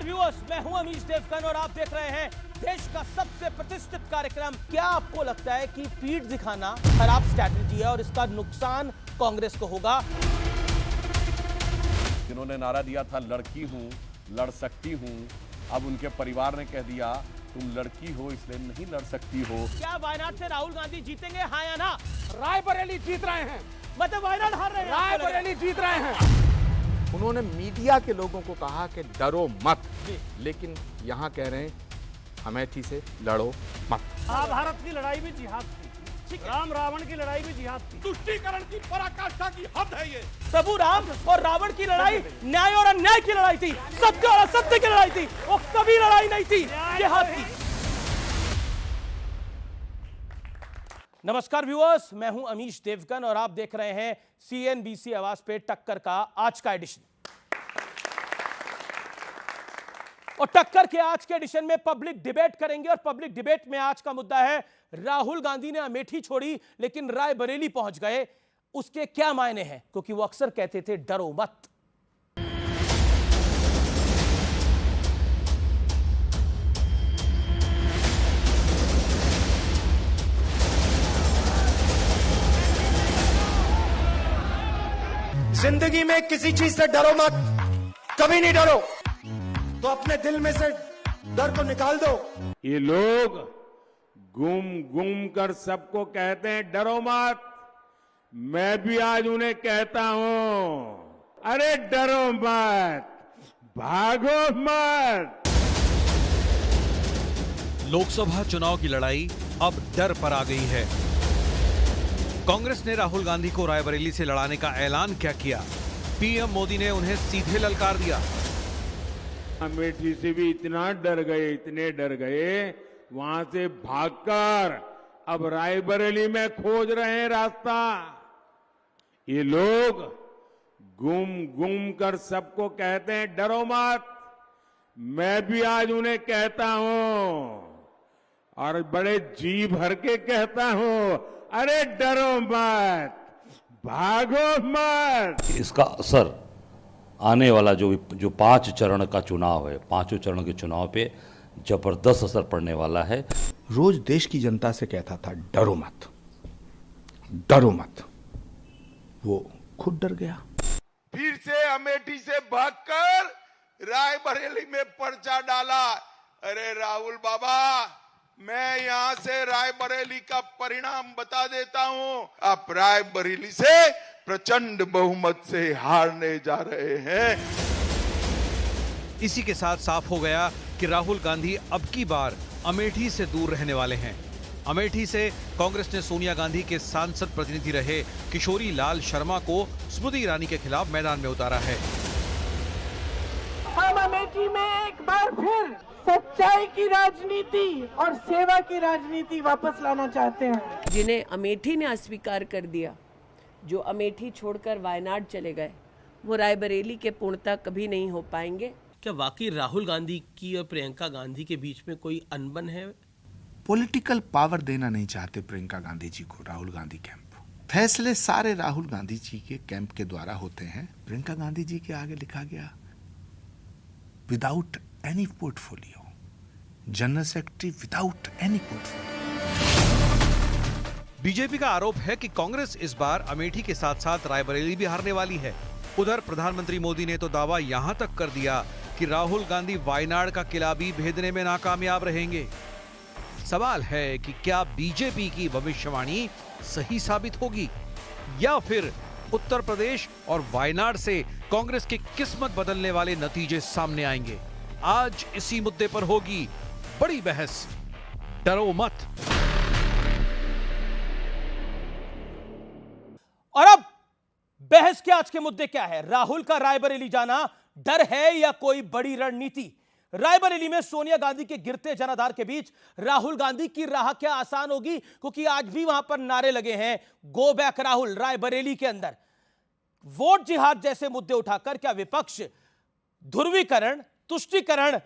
नमस्कार व्यूअर्स, मैं हूं अमीश देवगन और आप देख रहे हैं देश का सबसे प्रतिष्ठित कार्यक्रम। क्या आपको लगता है कि पीठ दिखाना खराब स्ट्रैटेजी है और इसका नुकसान कांग्रेस को होगा? जिन्होंने नारा दिया था लड़की हूं, लड़ सकती हूं, अब उनके परिवार ने कह दिया तुम लड़की हो इसलिए नहीं लड़ सकती हो। क्या वायनाड से राहुल गांधी जीतेंगे, हाँ या ना? रायबरेली जीत रहे हैं, मतलब वायनाड हार रहे हैं, रायबरेली जीत रहे हैं। उन्होंने मीडिया के लोगों को कहा कि डरो मत, लेकिन यहाँ कह रहे हैं अमेठी से लड़ो मत। महाभारत की लड़ाई में जिहाद थी, राम रावण की लड़ाई में जिहाद थी, तुष्टीकरण की पराकाष्ठा की हद है ये। प्रभु राम और रावण की लड़ाई न्याय और अन्याय की लड़ाई थी, सत्य और असत्य की लड़ाई थी, वो कभी लड़ाई नहीं थी जिहाद की। नमस्कार व्यूअर्स, मैं हूं अमीश देवगन और आप देख रहे हैं CNBC आवाज पे टक्कर का आज का एडिशन। और टक्कर के आज के एडिशन में पब्लिक डिबेट करेंगे और पब्लिक डिबेट में आज का मुद्दा है राहुल गांधी ने अमेठी छोड़ी लेकिन रायबरेली पहुंच गए, उसके क्या मायने हैं? क्योंकि वो अक्सर कहते थे डरो मत। जिंदगी में किसी चीज से डरो मत, कभी नहीं डरो, तो अपने दिल में से डर को निकाल दो। ये लोग गुम गुम कर सबको कहते हैं डरो मत, मैं भी आज उन्हें कहता हूं अरे डरो मत, भागो मत। लोकसभा चुनाव की लड़ाई अब डर पर आ गई है। कांग्रेस ने राहुल गांधी को रायबरेली से लड़ाने का ऐलान क्या किया? पीएम मोदी ने उन्हें सीधे ललकार दिया। अमेठी से भी इतना डर गए, इतने डर गए, वहां से भागकर अब रायबरेली में खोज रहे हैं रास्ता। ये लोग गुम गुम कर सबको कहते हैं डरो मत, मैं भी आज उन्हें कहता हूं और बड़े जी भर के कहता हूं अरे डरो मत, भागो मत। इसका असर आने वाला जो 5 चरण का चुनाव है, 5 चरण के चुनाव पे जबरदस्त असर पड़ने वाला है। रोज देश की जनता से कहता था डरो मत, डरो मत, वो खुद डर गया। फिर से अमेठी से भागकर रायबरेली में पर्चा डाला। अरे राहुल बाबा, मैं यहां से रायबरेली का परिणाम बता देता हूं, आप रायबरेली से प्रचंड बहुमत से हारने जा रहे हैं। इसी के साथ साफ हो गया कि राहुल गांधी अब की बार अमेठी से दूर रहने वाले हैं। अमेठी से कांग्रेस ने सोनिया गांधी के सांसद प्रतिनिधि रहे किशोरी लाल शर्मा को स्मृति ईरानी के खिलाफ मैदान में उतारा है। हम अमेठी में एक बार फिर सच्चाई की राजनीति और सेवा की राजनीति वापस लाना चाहते हैं। जिन्हें अमेठी ने अस्वीकार कर दिया, जो अमेठी छोड़कर वायनाड चले गए, वो रायबरेली के पूर्णता कभी नहीं हो पाएंगे। क्या वाकई राहुल गांधी की और प्रियंका गांधी के बीच में कोई अनबन है? पॉलिटिकल पावर देना नहीं चाहते प्रियंका गांधी जी को राहुल गांधी कैंप। फैसले सारे राहुल गांधी जी के कैंप के द्वारा होते हैं। प्रियंका गांधी जी के आगे लिखा गया without any portfolio, general secretary without any portfolio. BJP का आरोप है कि कांग्रेस इस बार अमेठी के साथ साथ रायबरेली भी हारने वाली है। उधर प्रधानमंत्री मोदी ने तो दावा यहां तक कर दिया कि राहुल गांधी वायनाड का किला भी भेदने में नाकामयाब रहेंगे। सवाल है कि क्या बीजेपी की भविष्यवाणी सही साबित होगी या फिर उत्तर प्रदेश और वायनाड से कांग्रेस की किस्मत बदलने वाले नतीजे सामने आएंगे? आज इसी मुद्दे पर होगी बड़ी बहस। डरो मत। और अब बहस के आज के मुद्दे क्या है? राहुल का रायबरेली जाना डर है या कोई बड़ी रणनीति? रायबरेली में सोनिया गांधी के गिरते जनाधार के बीच राहुल गांधी की राह क्या आसान होगी? क्योंकि आज भी वहां पर नारे लगे हैं गो बैक राहुल। रायबरेली के अंदर वोट जिहाद जैसे मुद्दे उठाकर क्या विपक्ष ध्रुवीकरण, तुष्टीकरण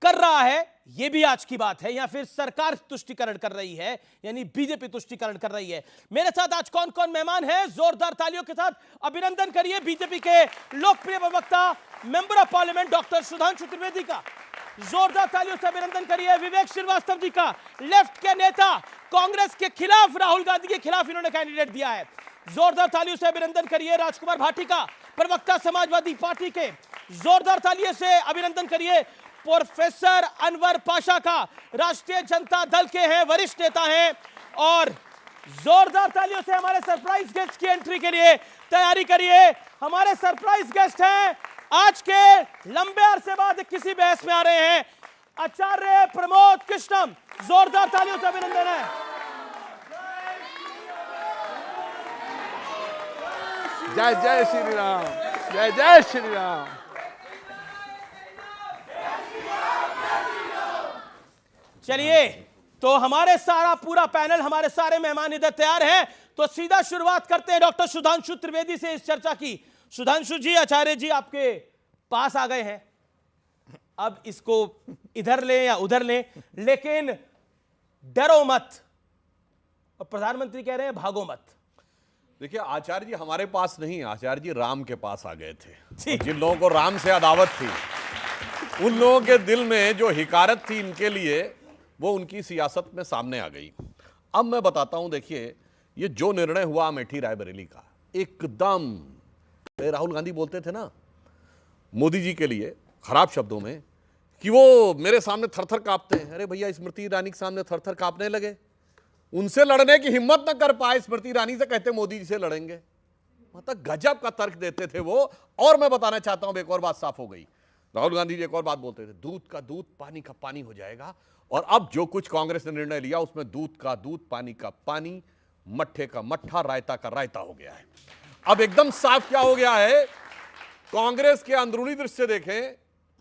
कर रहा है यह भी आज की बात है या फिर सरकार तुष्टिकरण कर रही है, यानी बीजेपी तुष्टिकरण कर रही है? मेरे साथ आज कौन कौन मेहमान है, जोरदार तालियों के साथ अभिनंदन करिए बीजेपी के लोकप्रिय प्रवक्ता, member of parliament doctor Sudhanshu Trivedi का। जोरदार तालियों से अभिनंदन करिए विवेक श्रीवास्तव जी का, लेफ्ट के नेता, कांग्रेस के खिलाफ, राहुल गांधी के खिलाफ इन्होंने कैंडिडेट दिया है। जोरदार तालियों से अभिनंदन करिए राजकुमार भाटी का, प्रवक्ता समाजवादी पार्टी के। जोरदार तालियों से अभिनंदन करिए प्रोफेसर अनवर पाशा का, राष्ट्रीय जनता दल के हैं, वरिष्ठ नेता हैं। और जोरदार तालियों से हमारे सरप्राइज गेस्ट की एंट्री के लिए तैयारी करिए। हमारे सरप्राइज गेस्ट हैं, आज के लंबे अरसे बाद किसी बहस में आ रहे हैं, आचार्य प्रमोद कृष्णम। जोरदार तालियों से अभिनंदन है। जय जय श्री राम, जय जय श्री राम। चलिए, तो हमारे सारा पूरा पैनल, हमारे सारे मेहमान इधर तैयार हैं, तो सीधा शुरुआत करते हैं डॉक्टर सुधांशु त्रिवेदी से इस चर्चा की। सुधांशु जी, आचार्य जी आपके पास आ गए हैं, अब इसको इधर लें या उधर लें, लेकिन डरो मत, और प्रधानमंत्री कह रहे हैं भागो मत। देखिए आचार्य जी हमारे पास नहीं, आचार्य जी राम के पास आ गए थे। जिन लोगों को राम से अदावत थी, उन लोगों के दिल में जो हिकारत थी इनके लिए, वो उनकी सियासत में सामने आ गई। अब मैं बताता हूं, देखिए ये जो निर्णय हुआ अमेठी रायबरेली का, एकदम राहुल गांधी बोलते थे ना मोदी जी के लिए खराब शब्दों में कि वो मेरे सामने थरथर कांपते हैं। अरे भैया, स्मृति ईरानी के सामने थरथर कांपने लगे, उनसे लड़ने की हिम्मत न कर पाए, स्मृति ईरानी से कहते मोदी जी से लड़ेंगे। मतलब गजब का तर्क देते थे वो। और मैं बताना चाहता हूं, एक और बात साफ हो गई। राहुल गांधी जी एक और बात बोलते थे, दूध का दूध, पानी का पानी हो जाएगा। और अब जो कुछ कांग्रेस ने निर्णय लिया, उसमें दूध का दूध, पानी का पानी, मट्ठे का मट्ठा, रायता का रायता हो गया है। अब एकदम साफ क्या हो गया है, कांग्रेस के अंदरूनी दृश्य देखें,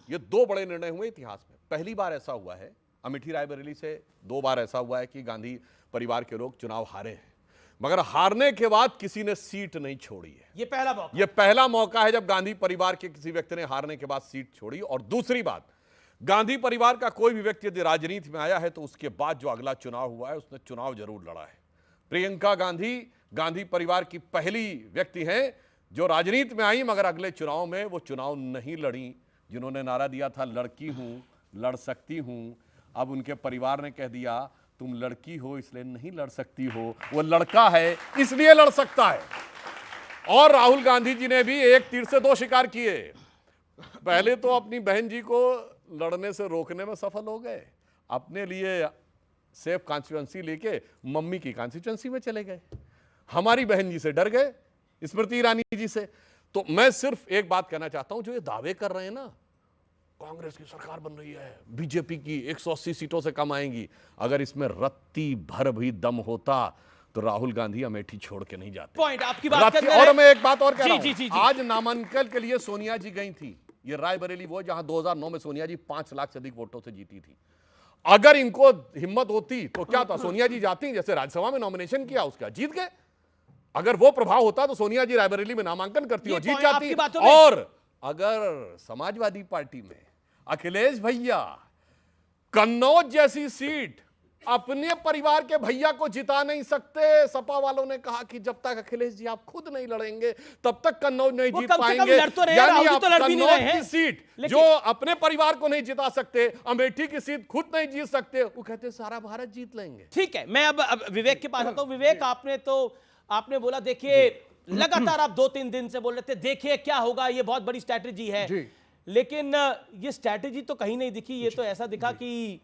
ये दो बड़े निर्णय हुए इतिहास में। पहली बार ऐसा हुआ है अमेठी रायबरेली से, 2 बार ऐसा हुआ है कि गांधी परिवार के लोग चुनाव हारे हैं, मगर हारने के बाद किसी ने सीट नहीं छोड़ी है। ये पहला मौका, ये पहला मौका है जब गांधी परिवार के किसी व्यक्ति ने हारने के बाद सीट छोड़ी। और दूसरी बात, गांधी परिवार का कोई भी व्यक्ति यदि राजनीति में आया है तो उसके बाद जो अगला चुनाव हुआ है, उसने चुनाव जरूर लड़ा है। प्रियंका गांधी गांधी परिवार की पहली व्यक्ति हैं जो राजनीति में आई, मगर अगले चुनाव में वो चुनाव नहीं लड़ी। जिन्होंने नारा दिया था लड़की हूं, लड़ सकती हूं, अब उनके परिवार ने कह दिया तुम लड़की हो इसलिए नहीं लड़ सकती हो, वो लड़का है इसलिए लड़ सकता है। और राहुल गांधी जी ने भी एक तीर से 2 शिकार किए। पहले तो अपनी बहन जी को लड़ने से रोकने में सफल हो गए, अपने लिए सेफ कॉन्स्टिट्यूएंसी लेके मम्मी की कॉन्स्टिट्यूएंसी में चले गए, हमारी बहन जी से डर गए, स्मृति ईरानी जी से। तो मैं सिर्फ एक बात कहना चाहता हूं, जो ये दावे कर रहे हैं ना, कांग्रेस की सरकार बन रही है, बीजेपी की 180 सीटों से कम आएंगी, अगर इसमें रत्ती भर भी दम होता तो राहुल गांधी अमेठी छोड़ के नहीं जाते। पॉइंट आपकी बात करने और मैं एक बात और कह रहा जी। हूं, आज नामांकन के लिए सोनिया जी गई थी। ये रायबरेली वो जहां 2009 में सोनिया जी 5 लाख से अधिक वोटों से जीती थी। अगर इनको हिम्मत होती तो क्या था, सोनिया जी जाती, जैसे राज्यसभा में नॉमिनेशन किया उसका, जीत गए। अगर वो प्रभाव होता तो सोनिया जी रायबरेली में नामांकन करती और जीत जाती। और अगर समाजवादी पार्टी में अखिलेश भैया कन्नौज जैसी सीट अपने परिवार के भैया को जिता नहीं सकते, सपा वालों ने कहा कि जब तक अखिलेश जी आप खुद नहीं लड़ेंगे तब तक कन्नौज नहीं जीत पाएंगे। यानी आप कन्नौज की सीट जो अपने परिवार को नहीं जिता सकते, अमेठी की सीट खुद नहीं जीत सकते, वो कहते सारा भारत जीत लेंगे। ठीक है, मैं अब विवेक के पास आता हूं। विवेक, आपने बोला, देखिए लगातार आप 2-3 दिन से बोल रहे थे देखिए क्या होगा, ये बहुत बड़ी स्ट्रैटेजी है, लेकिन ये स्ट्रैटेजी तो कहीं नहीं दिखी। ये तो ऐसा दिखा कि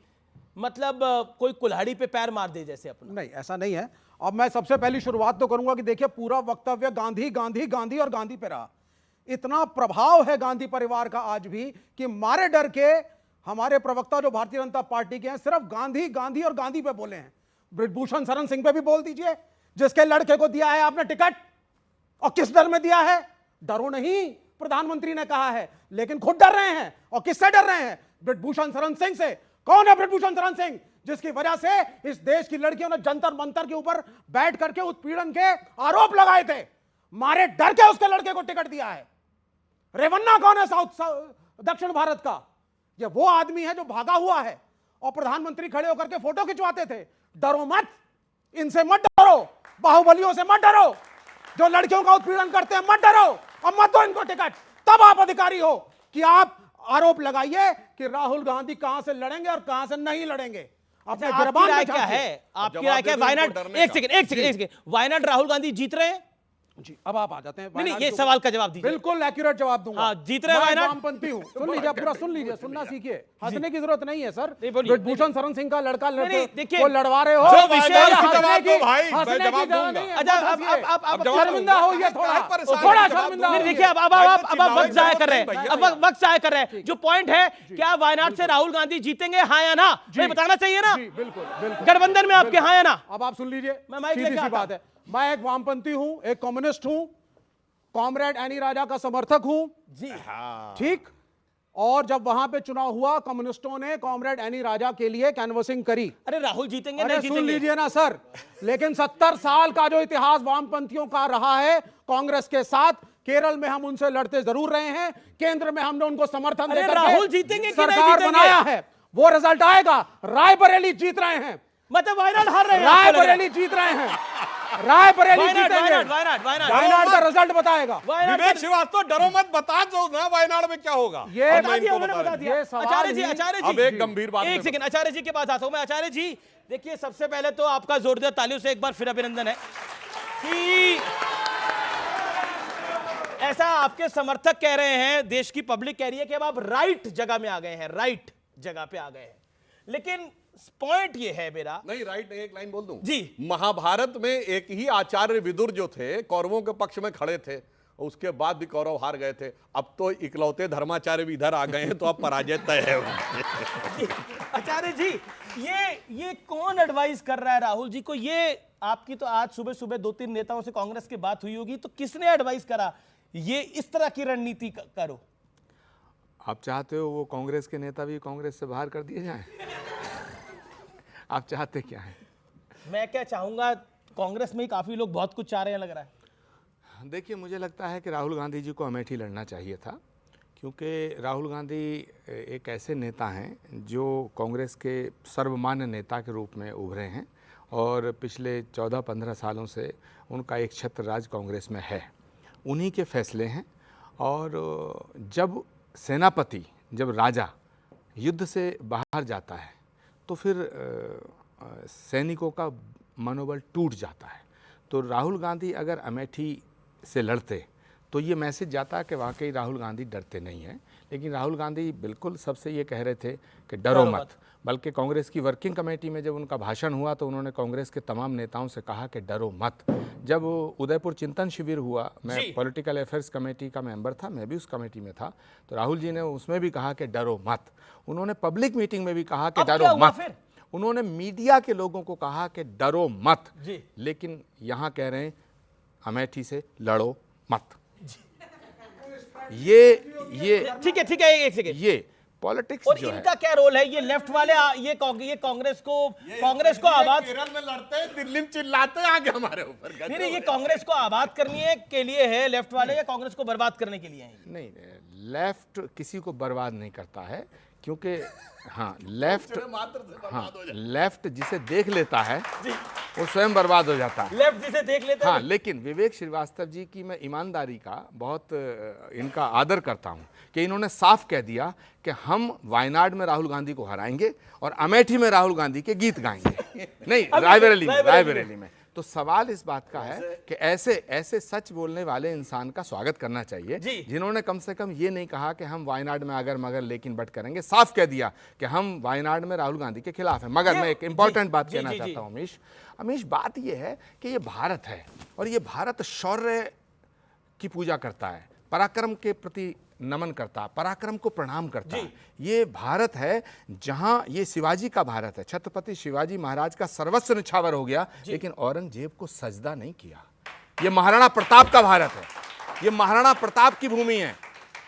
मतलब कोई कुल्हाड़ी पे पैर मार दे जैसे अपना। नहीं, ऐसा नहीं है। अब मैं सबसे पहली शुरुआत तो करूंगा कि देखिए पूरा वक्तव्य गांधी गांधी गांधी और गांधी पे रहा। इतना प्रभाव है गांधी परिवार का आज भी कि मारे डर के हमारे प्रवक्ता जो भारतीय जनता पार्टी के हैं सिर्फ गांधी गांधी और गांधी पे बोले हैं। ब्रिजभूषण शरण सिंह पे भी बोल दीजिए, जिसके लड़के को दिया है आपने टिकट, और किस डर में दिया है? डरो नहीं, प्रधानमंत्री ने कहा है, लेकिन खुद डर रहे हैं। और किससे डर रहे हैं? ब्रिजभूषण शरण सिंह से। कौन है ब्रिजभूषण शरण सिंह? जिसकी वजह से इस देश की लड़कियों ने जंतर मंतर के ऊपर बैठ करके उत्पीड़न के आरोप लगाए थे, मारे डर के उसके लड़के को टिकट दिया है। रेवन्ना कौन है दक्षिण भारत का? ये वो आदमी है जो भागा हुआ है और प्रधानमंत्री खड़े होकर के फोटो खिंचवाते थे। डरो मत, इनसे मत डरो, बाहुबलियों से मत डरो, जो लड़कियों का उत्पीड़न करते हैं मत डरो, और मत दो इनको टिकट। तब आप अधिकारी हो कि आप आरोप लगाइए कि राहुल गांधी कहां से लड़ेंगे और कहां से नहीं लड़ेंगे। आपकी राय क्या है? आपकी राय क्या है? वायनाड, एक सेकंड, वायनाड राहुल गांधी जीत रहे हैं जी। अब आप आ जाते हैं, नहीं, ये सवाल का जवाब दीजिए। बिल्कुल एक्यूरेट जवाब दूंगा। हाँ, जीत रहे हैं वायनाड। वामपंथी हूं, सुन लीजिए, पूरा सुन लीजिए, सुनना सीखिए, हंसने की जरूरत नहीं है सर। बोलिए। भूषण शरण सिंह का लड़का देखिए, को लड़वा रहे हो, जो विषय शर्मिंदा हो, ये थोड़ा शर्मिंदा हो। देखिए, अब आप वक्त जाया कर रहे हैं, अब वक्त जाया कर रहे हैं। जो पॉइंट है, क्या वायनाड से राहुल गांधी जीतेंगे, हाँ या ना? बताना चाहिए ना, बिल्कुल गठबंधन में आपके, हाँ या ना? अब आप सुन लीजिए, मैं सीधी सी बात है, मैं एक वामपंथी हूं, एक कम्युनिस्ट हूं, कॉमरेड एनी राजा का समर्थक हूं जी, ठीक। और जब वहां पे चुनाव हुआ, कम्युनिस्टों ने कॉमरेड एनी राजा के लिए कैनवसिंग करी। अरे राहुल जीतेंगे, अरे नहीं सुन जीतेंगे? लीजिए ना सर, लेकिन 70 साल का जो इतिहास वामपंथियों का रहा है कांग्रेस के साथ, केरल में हम उनसे लड़ते जरूर रहे हैं, केंद्र में हमने उनको समर्थन देकर राहुल जीतेंगे कि नहीं सरकार जीतेंगे? बनाया है, वो रिजल्ट आएगा। रायबरेली जीत रहे हैं, मतलब वायनाड हार रहे हैं, रायबरेली जीत रहे हैं, रायबरेली जीतेंगे, वायनाड का रिजल्ट बताएगा। विवेक श्रीवास्तव, डरो मत, बता दो ना वायनाड में क्या होगा। ये बता दिया, उन्होंने बता दिया। आचार्य जी, अब एक गंभीर बात, एक सेकंड, आचार्य जी के पास आता हूं मैं। आचार्य जी, देखिए, सबसे पहले तो आपका जोरदार तालियों से एक बार फिर अभिनंदन है कि ऐसा आपके समर्थक कह रहे हैं, देश की पब्लिक कह रही है कि अब आप राइट जगह में आ गए हैं, राइट जगह पे आ गए हैं। लेकिन पॉइंट ये है मेरा, नहीं राइट नहीं, एक लाइन बोल दूं जी। महाभारत में एक ही आचार्य विदुर जो थे, कौरवों के पक्ष में खड़े थे, उसके बाद भी कौरव हार गए थे। अब तो इकलौते धर्माचार्य भी इधर आ गए हैं, तो अब पराजय तय है। आचार्य जी, ये कौन एडवाइस कर रहा है राहुल जी को? ये आपकी तो आज सुबह सुबह 2-3 नेताओं से कांग्रेस की बात हुई होगी, तो किसने एडवाइस करा ये इस तरह की रणनीति करो? आप चाहते हो वो कांग्रेस के नेता भी कांग्रेस से बाहर कर दिए जाएं? आप चाहते क्या है? मैं क्या चाहूंगा, कांग्रेस में ही काफी लोग बहुत कुछ चाह रहे हैं लग रहा है। देखिए, मुझे लगता है कि राहुल गांधी जी को अमेठी लड़ना चाहिए था, क्योंकि राहुल गांधी एक ऐसे नेता हैं जो कांग्रेस के सर्वमान्य नेता के रूप में उभरे हैं, और पिछले 14-15 सालों से उनका एक छत्र राज कांग्रेस में है, उन्हीं के फैसले हैं। और जब सेनापति, जब राजा युद्ध से बाहर जाता है, तो फिर सैनिकों का मनोबल टूट जाता है। तो राहुल गांधी अगर अमेठी से लड़ते तो ये मैसेज जाता कि वाकई राहुल गांधी डरते नहीं हैं। लेकिन राहुल गांधी बिल्कुल सबसे ये कह रहे थे कि डरो मत। बल्कि कांग्रेस की वर्किंग कमेटी में जब उनका भाषण हुआ तो उन्होंने कांग्रेस के तमाम नेताओं से कहा कि डरो मत। जब उदयपुर चिंतन शिविर हुआ, मैं पॉलिटिकल अफेयर्स कमेटी का मेंबर था, मैं भी उस कमेटी में था, तो राहुल जी ने उसमें भी कहा कि डरो मत। उन्होंने पब्लिक मीटिंग में भी कहा कि डरो मत। उन्होंने मीडिया के लोगों को कहा कि डरो मत, लेकिन यहाँ कह रहे हैं अमेठी से लड़ो मत। ये ठीक है, एक सेकंड, ये पॉलिटिक्स और जो इनका है, क्या रोल है? ये लेफ्ट वाले, ये कांग्रेस को आबाद, केरल में लड़ते हैं, दिल्ली में चिल्लाते हैं आगे हमारे ऊपर। नहीं, ये कांग्रेस को आबाद करने के लिए है लेफ्ट वाले, या कांग्रेस को बर्बाद करने के लिए है? नहीं, लेफ्ट किसी को बर्बाद नहीं करता है, क्योंकि हाँ लेफ्ट जिसे देख लेता है वो स्वयं बर्बाद हो जाता है। लेफ्ट जिसे देख लेता है। हाँ, लेकिन विवेक श्रीवास्तव जी की मैं ईमानदारी का बहुत इनका आदर करता हूँ कि इन्होंने साफ कह दिया कि हम वायनाड में राहुल गांधी को हराएंगे और अमेठी में राहुल गांधी के गीत गाएंगे। नहीं, रायबरेली में। तो सवाल इस बात का है कि ऐसे सच बोलने वाले इंसान का स्वागत करना चाहिए, जिन्होंने कम से कम ये नहीं कहा कि हम वायनाड में अगर मगर लेकिन बट करेंगे। साफ कह दिया कि हम वायनाड में राहुल गांधी के खिलाफ हैं। मगर मैं एक इंपॉर्टेंट बात कहना चाहता हूँ अमीश, बात ये है कि ये भारत है और ये भारत शौर्य की पूजा करता है, पराक्रम के प्रति नमन करता, पराक्रम को प्रणाम करता है। ये भारत है जहां, ये शिवाजी का भारत है, छत्रपति शिवाजी महाराज का सर्वस्व निछावर हो गया, लेकिन औरंगजेब को सजदा नहीं किया। ये महाराणा प्रताप का भारत है, ये महाराणा प्रताप की भूमि है,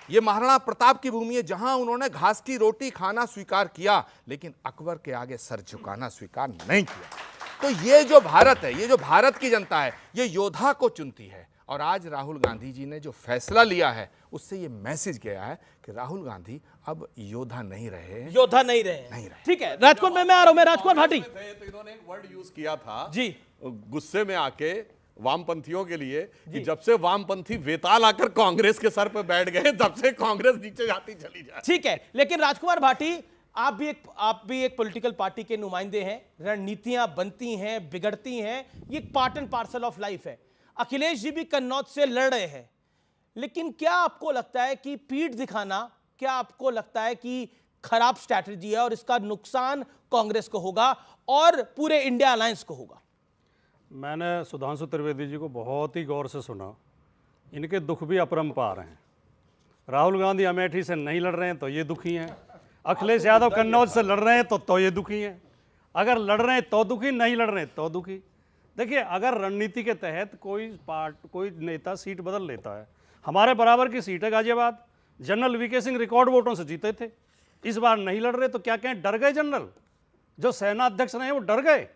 ये महाराणा प्रताप की भूमि है जहां उन्होंने घास की रोटी खाना स्वीकार किया, लेकिन अकबर के आगे सर झुकाना स्वीकार नहीं किया। तो ये जो भारत है, ये जो भारत की जनता है, ये योद्धा को चुनती है और आज राहुल गांधी जी ने जो फैसला लिया है उससे ये मैसेज गया है कि राहुल गांधी अब योद्धा नहीं रहे, योद्धा नहीं रहे। ठीक है, राजकोट में मैं आ रहा हूं, मैं राजकोट भाटी। तो इन्होंने एक वर्ड यूज किया था जी, गुस्से में आके वामपंथियों के लिए कि जब से वामपंथी वेताल आकर कांग्रेस के सर पे बैठ गए तब से कांग्रेस नीचे जाती चली जाए। ठीक है, लेकिन राजकुमार भाटी, आप भी एक पॉलिटिकल पार्टी के नुमाइंदे हैं। रणनीतियां बनती हैं, बिगड़ती हैं, ये एक part and parcel of life है। अखिलेश जी भी कन्नौज से लड़ रहे हैं, लेकिन क्या आपको लगता है कि पीठ दिखाना, क्या आपको लगता है कि खराब स्ट्रैटेजी है और इसका नुकसान कांग्रेस को होगा और पूरे इंडिया अलायंस को होगा? मैंने सुधांशु त्रिवेदी जी को बहुत ही गौर से सुना। इनके दुख भी अपरंपार हैं। राहुल गांधी अमेठी से नहीं लड़ रहे हैं तो ये दुखी हैं, अखिलेश यादव कन्नौज से लड़ रहे हैं तो ये दुखी हैं, अगर लड़ रहे हैं तो दुखी, नहीं लड़ रहे हैं तो दुखी। देखिए, अगर रणनीति के तहत कोई नेता सीट बदल लेता है, हमारे बराबर की सीट है Ghaziabad, general VK Singh record वोटों से जीते थे, इस बार नहीं लड़ रहे तो क्या कहें, डर गए। जनरल जो सेना अध्यक्ष रहे वो डर गए,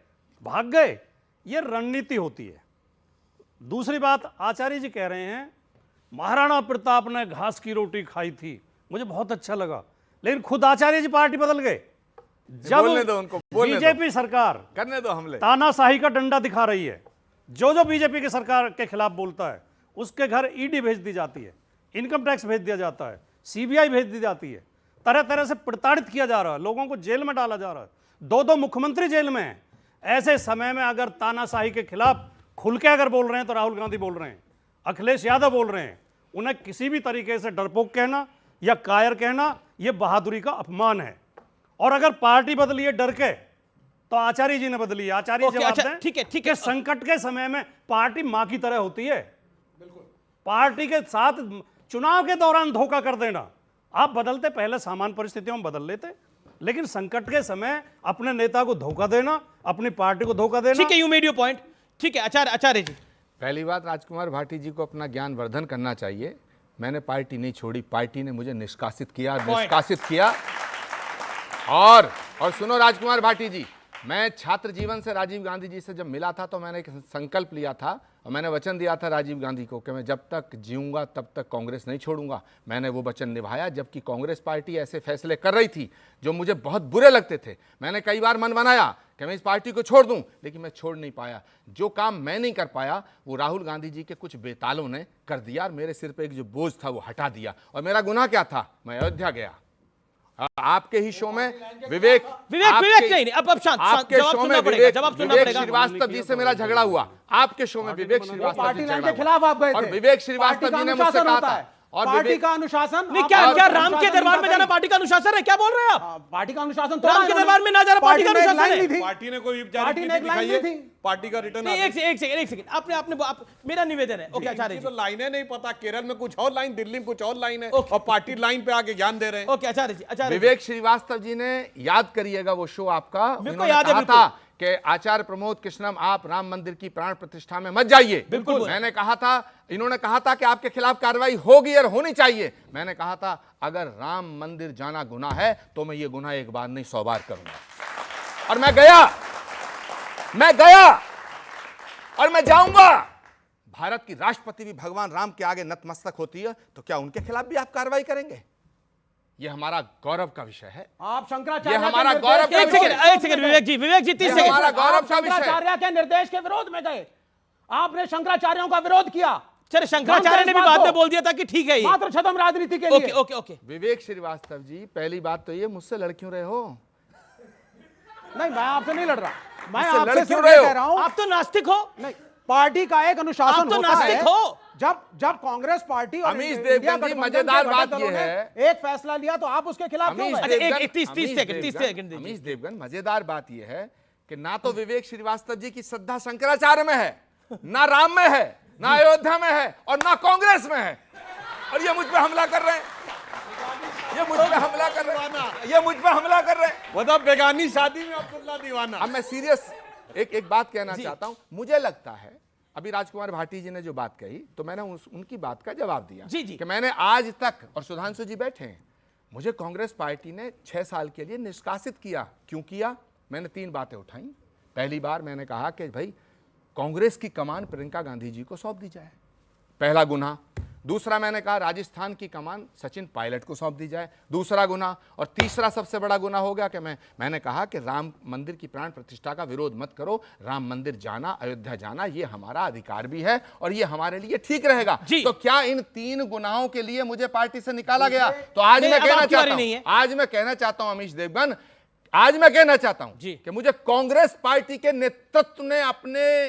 भाग गए। ये रणनीति होती है। दूसरी बात, आचार्य जी कह रहे हैं महाराणा प्रताप ने घास की रोटी खाई थी, मुझे बहुत अच्छा लगा, लेकिन खुद आचार्य जी पार्टी बदल गए जब बीजेपी सरकार करने दो हमले, तानाशाही का डंडा दिखा रही है। जो बीजेपी की सरकार के खिलाफ बोलता है उसके घर ईडी भेज दी जाती है, इनकम टैक्स भेज दिया जाता है, सीबीआई भेज दी जाती है, तरह तरह से प्रताड़ित किया जा रहा है, लोगों को जेल में डाला जा रहा है, दो मुख्यमंत्री जेल में हैं। ऐसे समय में अगर तानाशाही के खिलाफ खुल के अगर बोल रहे हैं तो राहुल गांधी बोल रहे हैं, अखिलेश यादव बोल रहे हैं, उन्हें किसी भी तरीके से डरपोक कहना या कायर कहना यह बहादुरी का अपमान है। और अगर पार्टी बदली है डर के, तो आचार्य जी ने बदली है। आचार्य जवाब दें। ठीक है, संकट के समय में पार्टी मां की तरह होती है। पार्टी के साथ चुनाव के दौरान धोखा कर देना, आप बदलते पहले सामान्य परिस्थितियों में बदल लेते, लेकिन संकट के समय अपने नेता को धोखा देना, अपनी पार्टी को धोखा देना। ठीक है, यू मेड योर पॉइंट। ठीक है, आचार्य जी, पहली बात, राजकुमार भाटी जी को अपना ज्ञान वर्धन करना चाहिए। मैंने पार्टी नहीं छोड़ी, पार्टी ने मुझे निष्कासित किया। और सुनो राजकुमार भाटी जी, मैं छात्र जीवन से राजीव गांधी जी से जब मिला था तो मैंने एक संकल्प लिया था और मैंने वचन दिया था राजीव गांधी को कि मैं जब तक जीऊंगा तब तक कांग्रेस नहीं छोड़ूंगा। मैंने वो वचन निभाया, जबकि कांग्रेस पार्टी ऐसे फैसले कर रही थी जो मुझे बहुत बुरे लगते थे। मैंने कई बार मन बनाया कि मैं इस पार्टी को छोड़ दूं, लेकिन मैं छोड़ नहीं पाया। जो काम मैं नहीं कर पाया वो राहुल गांधी जी के कुछ बेतालों ने कर दिया और मेरे सिर पर एक जो बोझ था वो हटा दिया। और मेरा गुनाह क्या था? मैं अयोध्या गया, आपके ही शो में विवेक नहीं, अब शांत, आपके शो में विवेक श्रीवास्तव जी से मेरा झगड़ा हुआ। आपके शो में विवेक श्रीवास्तव जी के खिलाफ आप गए थे और विवेक श्रीवास्तव जी ने मुझसे कहा था और पार्टी का अनुशासन नहीं, क्या राम के दरबार में जाना पार्टी का अनुशासन है? क्या बोल रहे हैं आप? पार्टी का अनुशासन राम के दरबार में ना जाना पार्टी का अनुशासन है? पार्टी ने कोई दिखाई है? पार्टी का रिटर्न। एक सेकंड, आपने मेरा निवेदन है। ओके आचार्य जी, तो लाइनें नहीं पता, केरल में कुछ और लाइन, दिल्ली में कुछ और लाइन है और पार्टी लाइन पे आके ज्ञान दे रहे हैं। ओके आचार्य जी, विवेक श्रीवास्तव जी ने, याद करिएगा वो शो आपका, बिल्कुल याद है था कि आचार्य प्रमोद कृष्णम आप राम मंदिर की प्राण प्रतिष्ठा में मत जाइए। बिल्कुल मैंने कहा था, इन्होंने कहा था कि आपके खिलाफ कार्रवाई होगी और होनी चाहिए। मैंने कहा था अगर राम मंदिर जाना गुनाह है तो मैं ये गुनाह एक बार नहीं 100 बार करूंगा। और मैं गया और मैं जाऊंगा। भारत की राष्ट्रपति भी भगवान राम के आगे नतमस्तक होती है, तो क्या उनके खिलाफ भी आप कार्रवाई करेंगे? ये हमारा गौरव का विषय है। आप शंकराचार्य, ये हमारा गौरव का विषय है। एक सेकंड विवेक जी 30 सेकंड। हमारा गौरव का विषय है। शंकराचार्य के निर्देश के विरोध में गए, आपने शंकराचार्यों का विरोध किया। चलो, शंकराचार्य ने भी बाद में बोल दिया था कि ठीक है ये मात्र छदम राजनीति के लिए। ओके। विवेक श्रीवास्तव जी, पहली बात तो ये, मुझसे लड़ क्यों रहे हो? नहीं, मैं आपसे नहीं लड़ रहा, मैं मुझसे आपसे लड़ क्यों सिर्फ रहे ये हो? कह रहा हूं, आप तो नास्तिक हो। नहीं, पार्टी का एक अनुशासन आप तो होता नास्तिक है। हो। जब कांग्रेस पार्टी और अमीश इंडिया देवगन जी, गठबंधन मजेदार के बात घटक ये दलों ने है, एक फैसला लिया तो आप उसके खिलाफ क्यों गए? 30 सेकंड। अमीश देवगन, मजेदार बात यह है कि ना तो विवेक श्रीवास्तव जी की श्रद्धा शंकराचार्य में है, ना राम में है, ना अयोध्या में है और ना कांग्रेस में है, और ये मुझ पे हमला कर रहे हैं। मतलब बेगानी शादी में अब्दुल्ला दीवाना। अब मैं सीरियस एक बात कहना चाहता हूं। मुझे लगता है, अभी राजकुमार भाटी जी ने जो बात कही तो मैंने उनकी बात का जवाब दिया जी। कि मैंने आज तक, और सुधांशु जी बैठे हैं, मुझे कांग्रेस पार्टी ने 6 साल के लिए निष्कासित किया। क्यों किया? मैंने 3 बातें उठाई। पहली बार मैंने कहा कि भाई कांग्रेस की कमान प्रियंका गांधी जी को सौंप दी जाए। पहला गुना। दूसरा मैंने कहा राजस्थान की कमान सचिन पायलट को सौंप दी जाए, दूसरा गुना। और तीसरा सबसे बड़ा गुना हो गया कि मैंने कहा कि राम मंदिर की प्राण प्रतिष्ठा का विरोध मत करो। राम मंदिर जाना, अयोध्या जाना ये हमारा अधिकार भी है और ये हमारे लिए ठीक रहेगा। तो क्या इन 3 गुनाहों के लिए मुझे पार्टी से निकाला गया? तो आज मैं कहना चाहता हूं अमीश देवगन, आज मैं कहना चाहता हूं कि मुझे कांग्रेस पार्टी के नेतृत्व ने अपने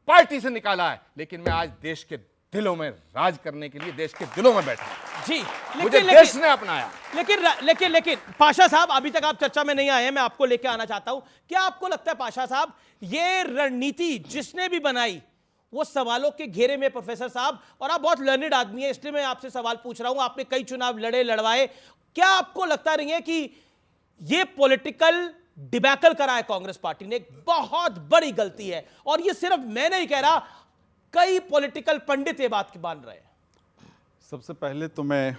पार्टी से निकाला है, लेकिन मैं आज देश के दिलों में राज करने के लिए देश के दिलों में बैठा जी। मुझे देश ने अपनाया। लेकिन पाशा साहब, अभी तक आप चर्चा में नहीं आए हैं, मैं आपको लेके आना चाहता हूं। क्या आपको लगता है पाशा साहब, ये रणनीति जिसने भी बनाई वो सवालों के घेरे में प्रोफेसर साहब, और आप बहुत लर्निड आदमी है इसलिए मैं आपसे सवाल पूछ रहा हूं, आपने कई चुनाव लड़वाए, क्या आपको लगता नहीं है कि ये पॉलिटिकल डिबैकल करा है कांग्रेस पार्टी ने? एक बहुत बड़ी गलती है, और ये सिर्फ मैं नहीं कह रहा, कई पॉलिटिकल पंडित ये बात की मान रहे हैं। सबसे पहले तो मैं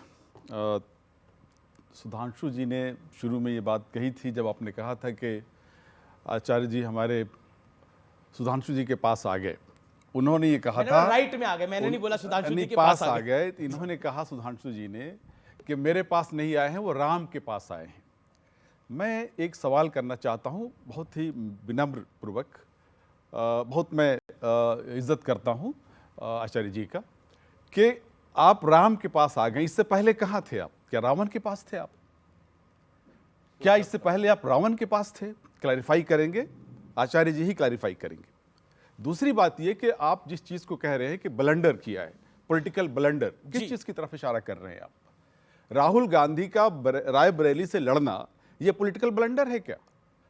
सुधांशु जी ने शुरू में ये बात कही थी जब आपने कहा था कि आचार्य जी हमारे सुधांशु जी के पास आ गए, उन्होंने ये कहा था राइट में आ गए, मैंने नहीं बोला सुधांशु जी के पास आ गए। इन्होंने कहा सुधांशु जी ने कि मेरे पास नहीं आए हैं, वो राम के पास आए हैं। मैं एक सवाल करना चाहता हूं बहुत ही विनम्र पूर्वक, बहुत मैं इज्जत करता हूं आचार्य जी का, कि आप राम के पास आ गए, इससे पहले कहां थे आप? क्या रावण के पास थे आप? क्या इससे पहले आप रावण के पास थे? क्लैरिफाई करेंगे, आचार्य जी ही क्लैरिफाई करेंगे। दूसरी बात यह कि आप जिस चीज को कह रहे हैं कि ब्लंडर किया है, पॉलिटिकल ब्लंडर, किस चीज की तरफ इशारा कर रहे हैं आप? राहुल गांधी का रायबरेली से लड़ना यह पॉलिटिकल ब्लंडर है क्या?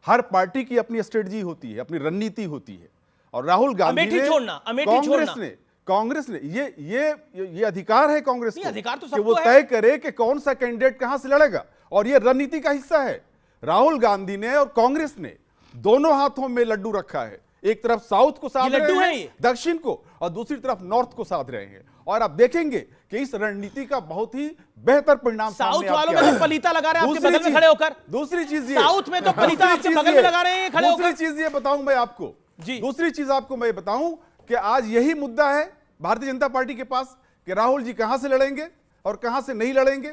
हर पार्टी की अपनी स्ट्रेटजी होती है, अपनी रणनीति होती है, और राहुल गांधी ने कांग्रेस ने ये अधिकार है कांग्रेस को अधिकार तो कि वो तय करे कि कौन सा कैंडिडेट कहां से लड़ेगा, और ये रणनीति का हिस्सा है। राहुल गांधी ने और कांग्रेस ने दोनों हाथों में लड्डू रखा है, एक तरफ साउथ को साध रहे हैं, दक्षिण को, और दूसरी तरफ नॉर्थ को साध रहे हैं। और आप देखेंगे कि इस रणनीति का बहुत ही बेहतर परिणाम साउथ वालों में तो पलीता लगा रहे हैं आपके बगल में खड़े होकर। दूसरी चीज ये, साउथ में तो पलीता आपके बगल में लगा रहे हैं खड़े होकर। दूसरी चीज ये बताऊं मैं आपको, दूसरी चीज आपको मैं बताऊं कि आज यही मुद्दा है भारतीय जनता पार्टी के पास कि राहुल जी कहां से लड़ेंगे और कहां से नहीं लड़ेंगे।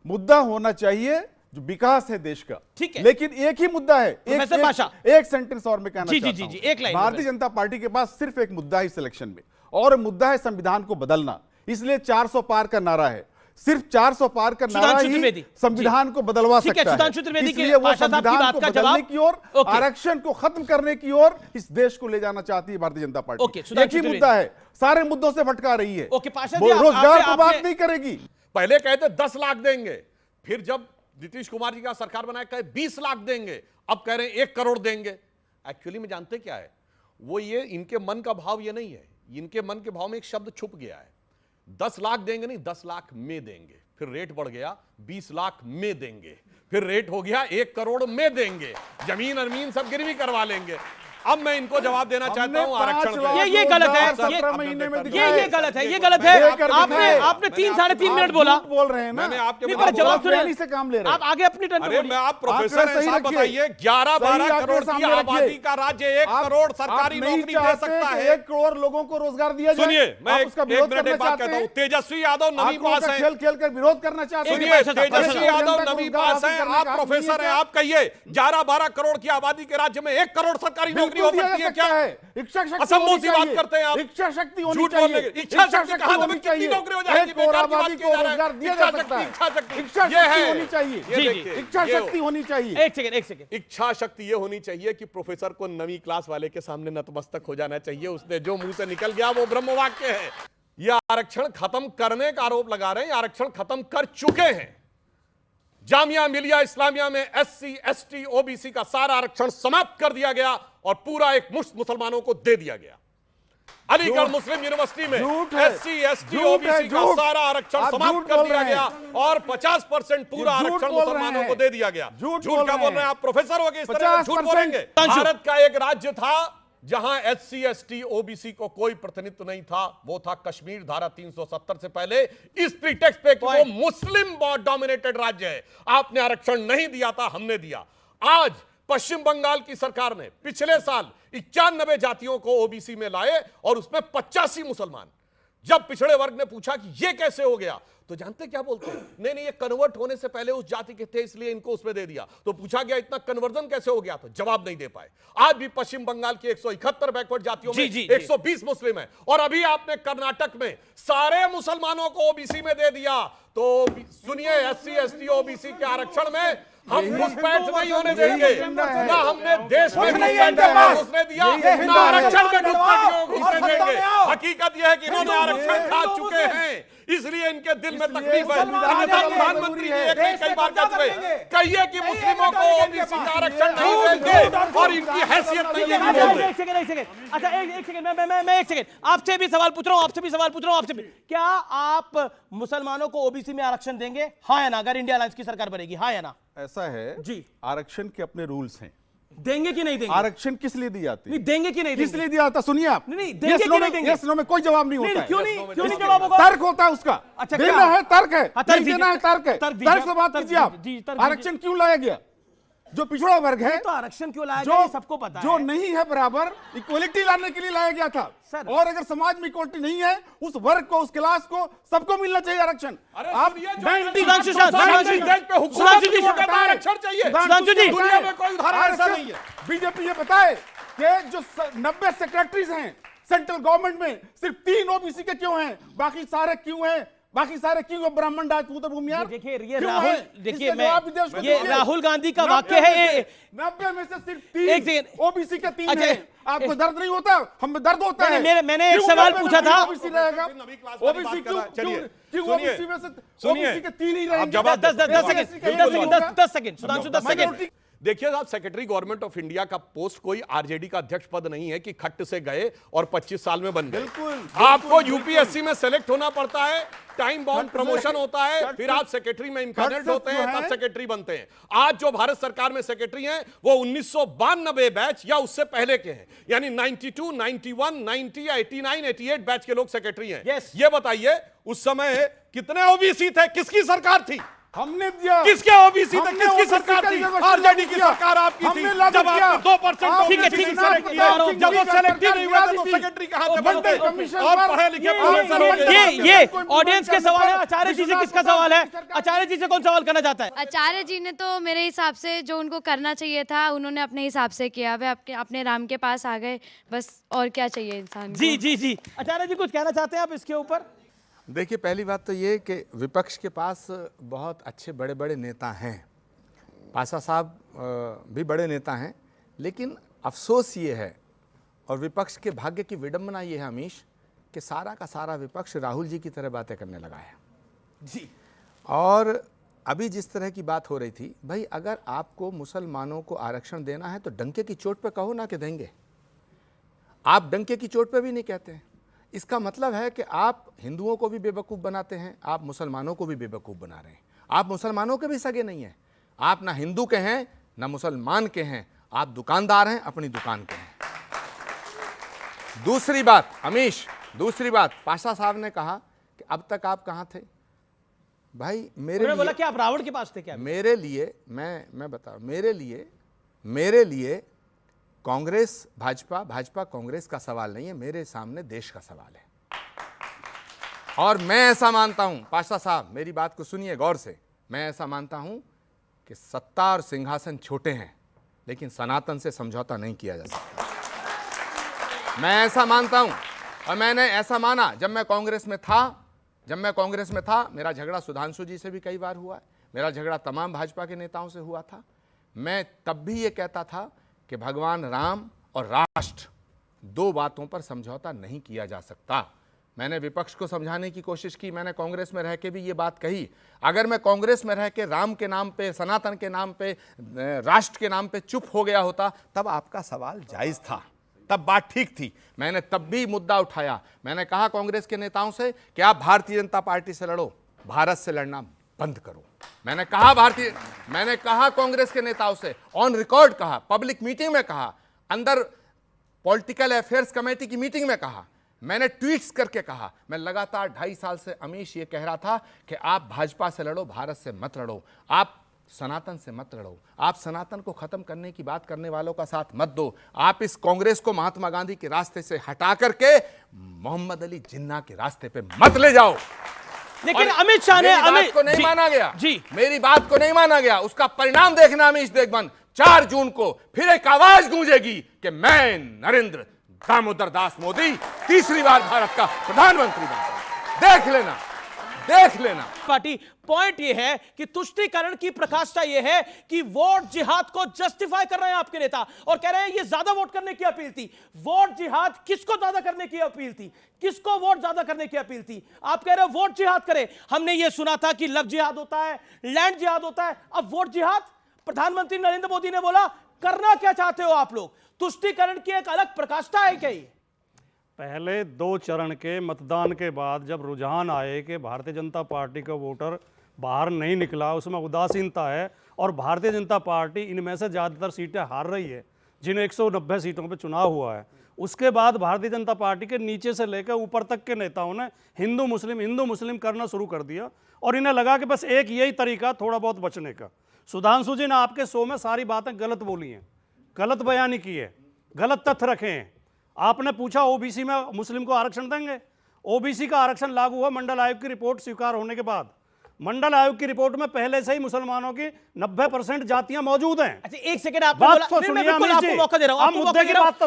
मुद्दा होना चाहिए जो विकास है देश का, ठीक है, लेकिन एक ही मुद्दा है। एक सेंटेंस और मैं कहना चाहता हूं, भारतीय जनता पार्टी के पास सिर्फ एक मुद्दा है इस इलेक्शन में, और मुद्दा है संविधान को बदलना। इसलिए 400 पार का नारा है, सिर्फ 400 पार का नारा ही संविधान को बदलवा सकता है। इसलिए वो संविधान को बदलने की ओर, आरक्षण को खत्म करने की ओर इस देश को ले जाना चाहती है भारतीय जनता पार्टी। एक ही मुद्दा है, सारे मुद्दों से भटका रही है, रोजगार पर बात नहीं करेगी। पहले कहते 10 लाख देंगे, फिर जब नीतीश कुमार जी का सरकार बनाया कहे 20 लाख देंगे, अब कह रहे हैं 1 करोड़ देंगे। एक्चुअली में जानते क्या है, वो ये इनके मन का भाव ये नहीं है, इनके मन के भाव में एक शब्द छुप गया है। 10 लाख देंगे नहीं, 10 लाख में देंगे, फिर रेट बढ़ गया 20 लाख में देंगे, फिर रेट हो गया 1 करोड़ में देंगे, जमीन अरमीन सब गिरवी करवा लेंगे। अब मैं इनको जवाब देना चाहता हूं आरक्षण पे। ये गलत है, ये गलत है, ये गलत है। आपने 3-3.5 मिनट बोला, बोल रहे हैं ना, मैंने आपके जवाब सुने से काम ले रहे हैं आप आगे अपनी टर्न। अरे मैं आप प्रोफेसर हैं, साहब बताइए 11-12 करोड़ की आबादी का राज्य 1 करोड़ सरकारी नौकरी दे सकता है, 1 करोड़ लोगों को रोजगार दिया जाए। सुनिए मैं एक मिनट एक बात कहता हूं, तेजस्वी यादव नवी पास है, खेल कर विरोध करना चाहते हैं। तेजस्वी यादव नवी पास है, आप प्रोफेसर हैं, आप कहिए 11-12 करोड़ की आबादी के राज्य में 1 करोड़ सरकारी नौकरी हो सकती है क्या? इच्छा शक्ति असंभव सी बात करते हैं आप। इच्छा शक्ति होनी चाहिए, इच्छा शक्ति कहां से कितनी नौकरी हो जाएगी? बेकार की बात की जा रहा है। इच्छा शक्ति, इच्छा शक्ति होनी चाहिए, इच्छा शक्ति होनी चाहिए। एक सेकंड, इच्छा शक्ति ये होनी चाहिए कि प्रोफेसर को नवी क्लास वाले के सामने नतमस्तक हो जाना चाहिए। उसने जो मुंह से निकल गया वो ब्रह्म वाक्य है। ये आरक्षण खत्म करने का आरोप लगा रहे हैं, आरक्षण खत्म कर चुके हैं। जामिया मिलिया इस्लामिया में SC ST OBC का सारा आरक्षण समाप्त कर दिया गया और पूरा एक मुश्त मुसलमानों को दे दिया गया। अलीगढ़ मुस्लिम यूनिवर्सिटी में SC ST OBC का सारा आरक्षण समाप्त कर दिया गया और 50% पूरा आरक्षण मुसलमानों को दे दिया गया। झूठ क्या बोल रहे हैं आप? प्रोफेसर हो गए, इस तरह झूठ बोलेंगे? भारत का एक राज्य था जहां SC ST OBC को कोई प्रतिनिधित्व नहीं था, वो था कश्मीर। धारा 370 से पहले इस प्रीटेक्स्ट पे कि वो मुस्लिम डोमिनेटेड राज्य है, आपने आरक्षण नहीं दिया था, हमने दिया। आज पश्चिम बंगाल की सरकार ने पिछले साल 91 जातियों को OBC में लाए और उसमें 85 मुसलमान। जब पिछड़े वर्ग ने पूछा कि ये कैसे हो गया, तो जानते क्या बोलते हैं, नहीं नहीं ये कन्वर्ट होने से पहले उस जाति के थे इसलिए इनको उसमें दे दिया। तो पूछा गया इतना कन्वर्जन कैसे हो गया, तो जवाब नहीं दे पाए। आज भी पश्चिम बंगाल की 171 बैकवर्ड जातियों में 120 मुस्लिम है, और अभी आपने कर्नाटक में सारे मुसलमानों को ओबीसी में दे दिया। तो सुनिए, एससी एसटी ओबीसी के आरक्षण में हम घुसपैठ नहीं होने देंगे, ना हमने देश में घुसने दिया, ना आरक्षण में घुसने देंगे। हकीकत यह है कि इन्होंने आरक्षण खा चुके हैं, इसलिए इनके दिल में तकलीफ है। प्रधानमंत्री जी कई बार कहते हुए कहिए कि मुस्लिमों को ओबीसी का आरक्षण नहीं देंगे और इनकी हैसियत नहीं है। एक सेकंड, अच्छा एक सेकंड, मैं एक सेकंड आपसे भी सवाल पूछ रहा हूं, आपसे भी। क्या आप मुसलमानों को ओबीसी में आरक्षण देंगे, हाँ या ना, अगर इंडिया अलायंस की सरकार बनेगी, हाँ या ना? ऐसा है जी, आरक्षण के अपने रूल्स हैं। देंगे कि नहीं देंगे? आरक्षण किस लिए दी जाती है? नहीं देंगे कि नहीं किस लिए दिया जाता? सुनिए आप, नहीं देंगे कि नहीं देंगे? यस नो में कोई जवाब नहीं होता है। क्यों नहीं जवाब होगा? तर्क होता है उसका। अच्छा, देना है तर्क है, नहीं देना है तर्क है। तर्क से बात कीजिए आप। आरक्षण क्यों लाया गया? जो पिछड़ा वर्ग है, तो आरक्षण क्यों लाया गया, सबको पता है। जो नहीं है बराबर, इक्वलिटी लाने के लिए लाया गया था। और अगर समाज में इक्वलिटी नहीं है, उस वर्ग को, उस क्लास को, सबको मिलना चाहिए आरक्षण। आप दुनिया में कोई उदाहरण ऐसा नहीं है। बीजेपी ये बताए कि जो 90 सेक्रेटरीज हैं सेंट्रल गवर्नमेंट में, सिर्फ 3 ओबीसी के क्यों हैं, बाकी सारे क्यों हैं? बाकी सारे क्यों ब्राह्मण राजपूत भूमियार? देखिए ये राहुल गांधी का वाक्य है। 90 में से सिर्फ 3 ओबीसी के 3 हैं। आपको दर्द नहीं होता? हमें दर्द होता है। मैंने एक सवाल पूछा था, ओबीसी रहेगा, ओबीसी क्यों ओबीसी में से ओबीसी के 3 ही रहेंगे? 10 सेकंड सुधांशु, 10 सेकंड। देखिए साहब, सेक्रेटरी गवर्नमेंट ऑफ इंडिया का पोस्ट कोई आरजेडी का अध्यक्ष पद नहीं है कि खट्ट से गए और 25 साल में बन गए। आपको यूपीएससी में सेलेक्ट होना पड़ता है, टाइम बाउंड प्रमोशन होता है, फिर आप सेक्रेटरी में इंपैनल्ड होते हैं, तब सेक्रेटरी बनते हैं। आज जो भारत सरकार में सेक्रेटरी हैं वो 1992 बैच या उससे पहले के हैं, यानी 92, 91, 90 या 89, 88 बैच के लोग सेक्रेटरी हैं। ये बताइए उस समय कितने ओबीसी थे, किसकी सरकार थी? हमने दिया। किसके ओबीसी थे, किसकी सरकार थी? आरजेडी की सरकार आपकी थी। जब आपने 2% ठीक है, सेलेक्ट किया, जब वो सेलेक्ट ही नहीं हुए थे तो सेक्रेटरी कहां से बनते? और पढ़े लिखे प्रोफेसर हो गए। ये ऑडियंस के सवाल है। आचार्य जी से किसका सवाल है? आचार्य जी से कौन सवाल करना चाहता है? आचार्य जी ने तो मेरे हिसाब से जो उनको करना चाहिए था उन्होंने अपने हिसाब से किया। वे अपने राम के पास आ गए, बस और क्या चाहिए इंसान को। जी आचार्य जी कुछ कहना चाहते हैं आप इसके ऊपर? देखिए, पहली बात तो ये कि विपक्ष के पास बहुत अच्छे बड़े बड़े नेता हैं। पासा साहब भी बड़े नेता हैं, लेकिन अफसोस ये है और विपक्ष के भाग्य की विडंबना ये है अमीश कि सारा का सारा विपक्ष राहुल जी की तरह बातें करने लगा है। जी। और अभी जिस तरह की बात हो रही थी, भाई अगर आपको मुसलमानों को आरक्षण देना है तो डंके की चोट पे कहो ना कि देंगे। आप डंके की चोट पे भी नहीं कहते हैं। इसका मतलब है कि आप हिंदुओं को भी बेवकूफ़ बनाते हैं, आप मुसलमानों को भी बेवकूफ़ बना रहे हैं। आप मुसलमानों के भी सगे नहीं हैं, आप ना हिंदू के हैं ना मुसलमान के हैं, आप दुकानदार हैं, अपनी दुकान के हैं। दूसरी बात अमीश, दूसरी बात, पाशा साहब ने कहा कि अब तक आप कहाँ थे। भाई मेरे लिए, बोला कि आप रावण के पास थे क्या? मेरे लिए मैं बता, मेरे लिए कांग्रेस भाजपा, भाजपा कांग्रेस का सवाल नहीं है, मेरे सामने देश का सवाल है। और मैं ऐसा मानता हूं, पाशा साहब मेरी बात को सुनिए गौर से, मैं ऐसा मानता हूं कि सत्ता और सिंहासन छोटे हैं लेकिन सनातन से समझौता नहीं किया जा सकता। मैं ऐसा मानता हूं और मैंने ऐसा माना जब मैं कांग्रेस में था। मेरा झगड़ा सुधांशु जी से भी कई बार हुआ है, मेरा झगड़ा तमाम भाजपा के नेताओं से हुआ था। मैं तब भी ये कहता था कि भगवान राम और राष्ट्र, दो बातों पर समझौता नहीं किया जा सकता। मैंने विपक्ष को समझाने की कोशिश की, मैंने कांग्रेस में रह के भी ये बात कही। अगर मैं कांग्रेस में रह के राम के नाम पे, सनातन के नाम पे, राष्ट्र के नाम पे चुप हो गया होता तब आपका सवाल जायज़ था, तब बात ठीक थी। मैंने तब भी मुद्दा उठाया। मैंने कहा कांग्रेस के नेताओं से कि आप भारतीय जनता पार्टी से लड़ो, भारत से लड़ना बंद करो। मैंने कहा कांग्रेस के नेताओं से, ऑन रिकॉर्ड कहा, पब्लिक मीटिंग में कहा, अंदर पॉलिटिकल अफेयर्स कमेटी की मीटिंग में कहा, मैंने ट्वीट्स करके कहा। मैं लगातार 2.5 साल से अमीश ये कह रहा था कि आप भाजपा से लड़ो, भारत से मत लड़ो। आप सनातन से मत लड़ो। आप सनातन को खत्म करने की बात करने वालों का साथ मत दो। आप इस कांग्रेस को महात्मा गांधी के रास्ते से हटा करके मोहम्मद अली जिन्ना के रास्ते पे मत ले जाओ। लेकिन अमित शाह ने बात को नहीं माना गया जी, मेरी बात को नहीं माना गया। उसका परिणाम देखना अमीश देशबंद, 4 जून को फिर एक आवाज गूंजेगी कि मैं नरेंद्र दामोदर दास मोदी तीसरी बार भारत का प्रधानमंत्री बनता। देख लेना, देख लेना। पार्टी पॉइंट यह है कि तुष्टीकरण की प्रकाष्ठा यह है कि वोट जिहाद को जस्टिफाई कर रहे हैं आपके नेता और कह रहे हैं ये ज्यादा वोट करने की अपील थी। वोट जिहाद किसको ज्यादा करने की अपील थी? किसको वोट ज्यादा करने की अपील थी? आप कह रहे हैं वोट जिहाद करें। हमने ये सुना था कि लव जिहाद होता है, लैंड जिहाद होता है, अब वोट जिहाद। प्रधानमंत्री नरेंद्र मोदी ने बोला करना क्या चाहते हो आप लोग? तुष्टीकरण की एक अलग प्रकाष्ठा है क्या ये? पहले 2 चरण के मतदान के बाद जब रुझान आए कि भारतीय जनता पार्टी का वोटर बाहर नहीं निकला, उसमें उदासीनता है और भारतीय जनता पार्टी इनमें से ज़्यादातर सीटें हार रही है जिन 190 सीटों पे चुनाव हुआ है, उसके बाद भारतीय जनता पार्टी के नीचे से लेकर ऊपर तक के नेताओं ने हिंदू मुस्लिम करना शुरू कर दिया और इन्हें लगा कि बस एक यही तरीका थोड़ा बहुत बचने का। सुधांशु जी ने आपके शो में सारी बातें गलत बोली हैं, गलत बयानी की है, गलत तथ्य रखे हैं। आपने पूछा ओबीसी में मुस्लिम को आरक्षण देंगे। ओबीसी का आरक्षण लागू हुआ मंडल आयोग की रिपोर्ट स्वीकार होने के बाद। मंडल आयोग की रिपोर्ट में पहले से ही मुसलमानों की 90% जातियां मौजूद हैं। अच्छा एक सेकंड आपने बोला, तो सुनिए, आपको मौका दे रहा हूं, आपको मौका दे रहा हूं। तो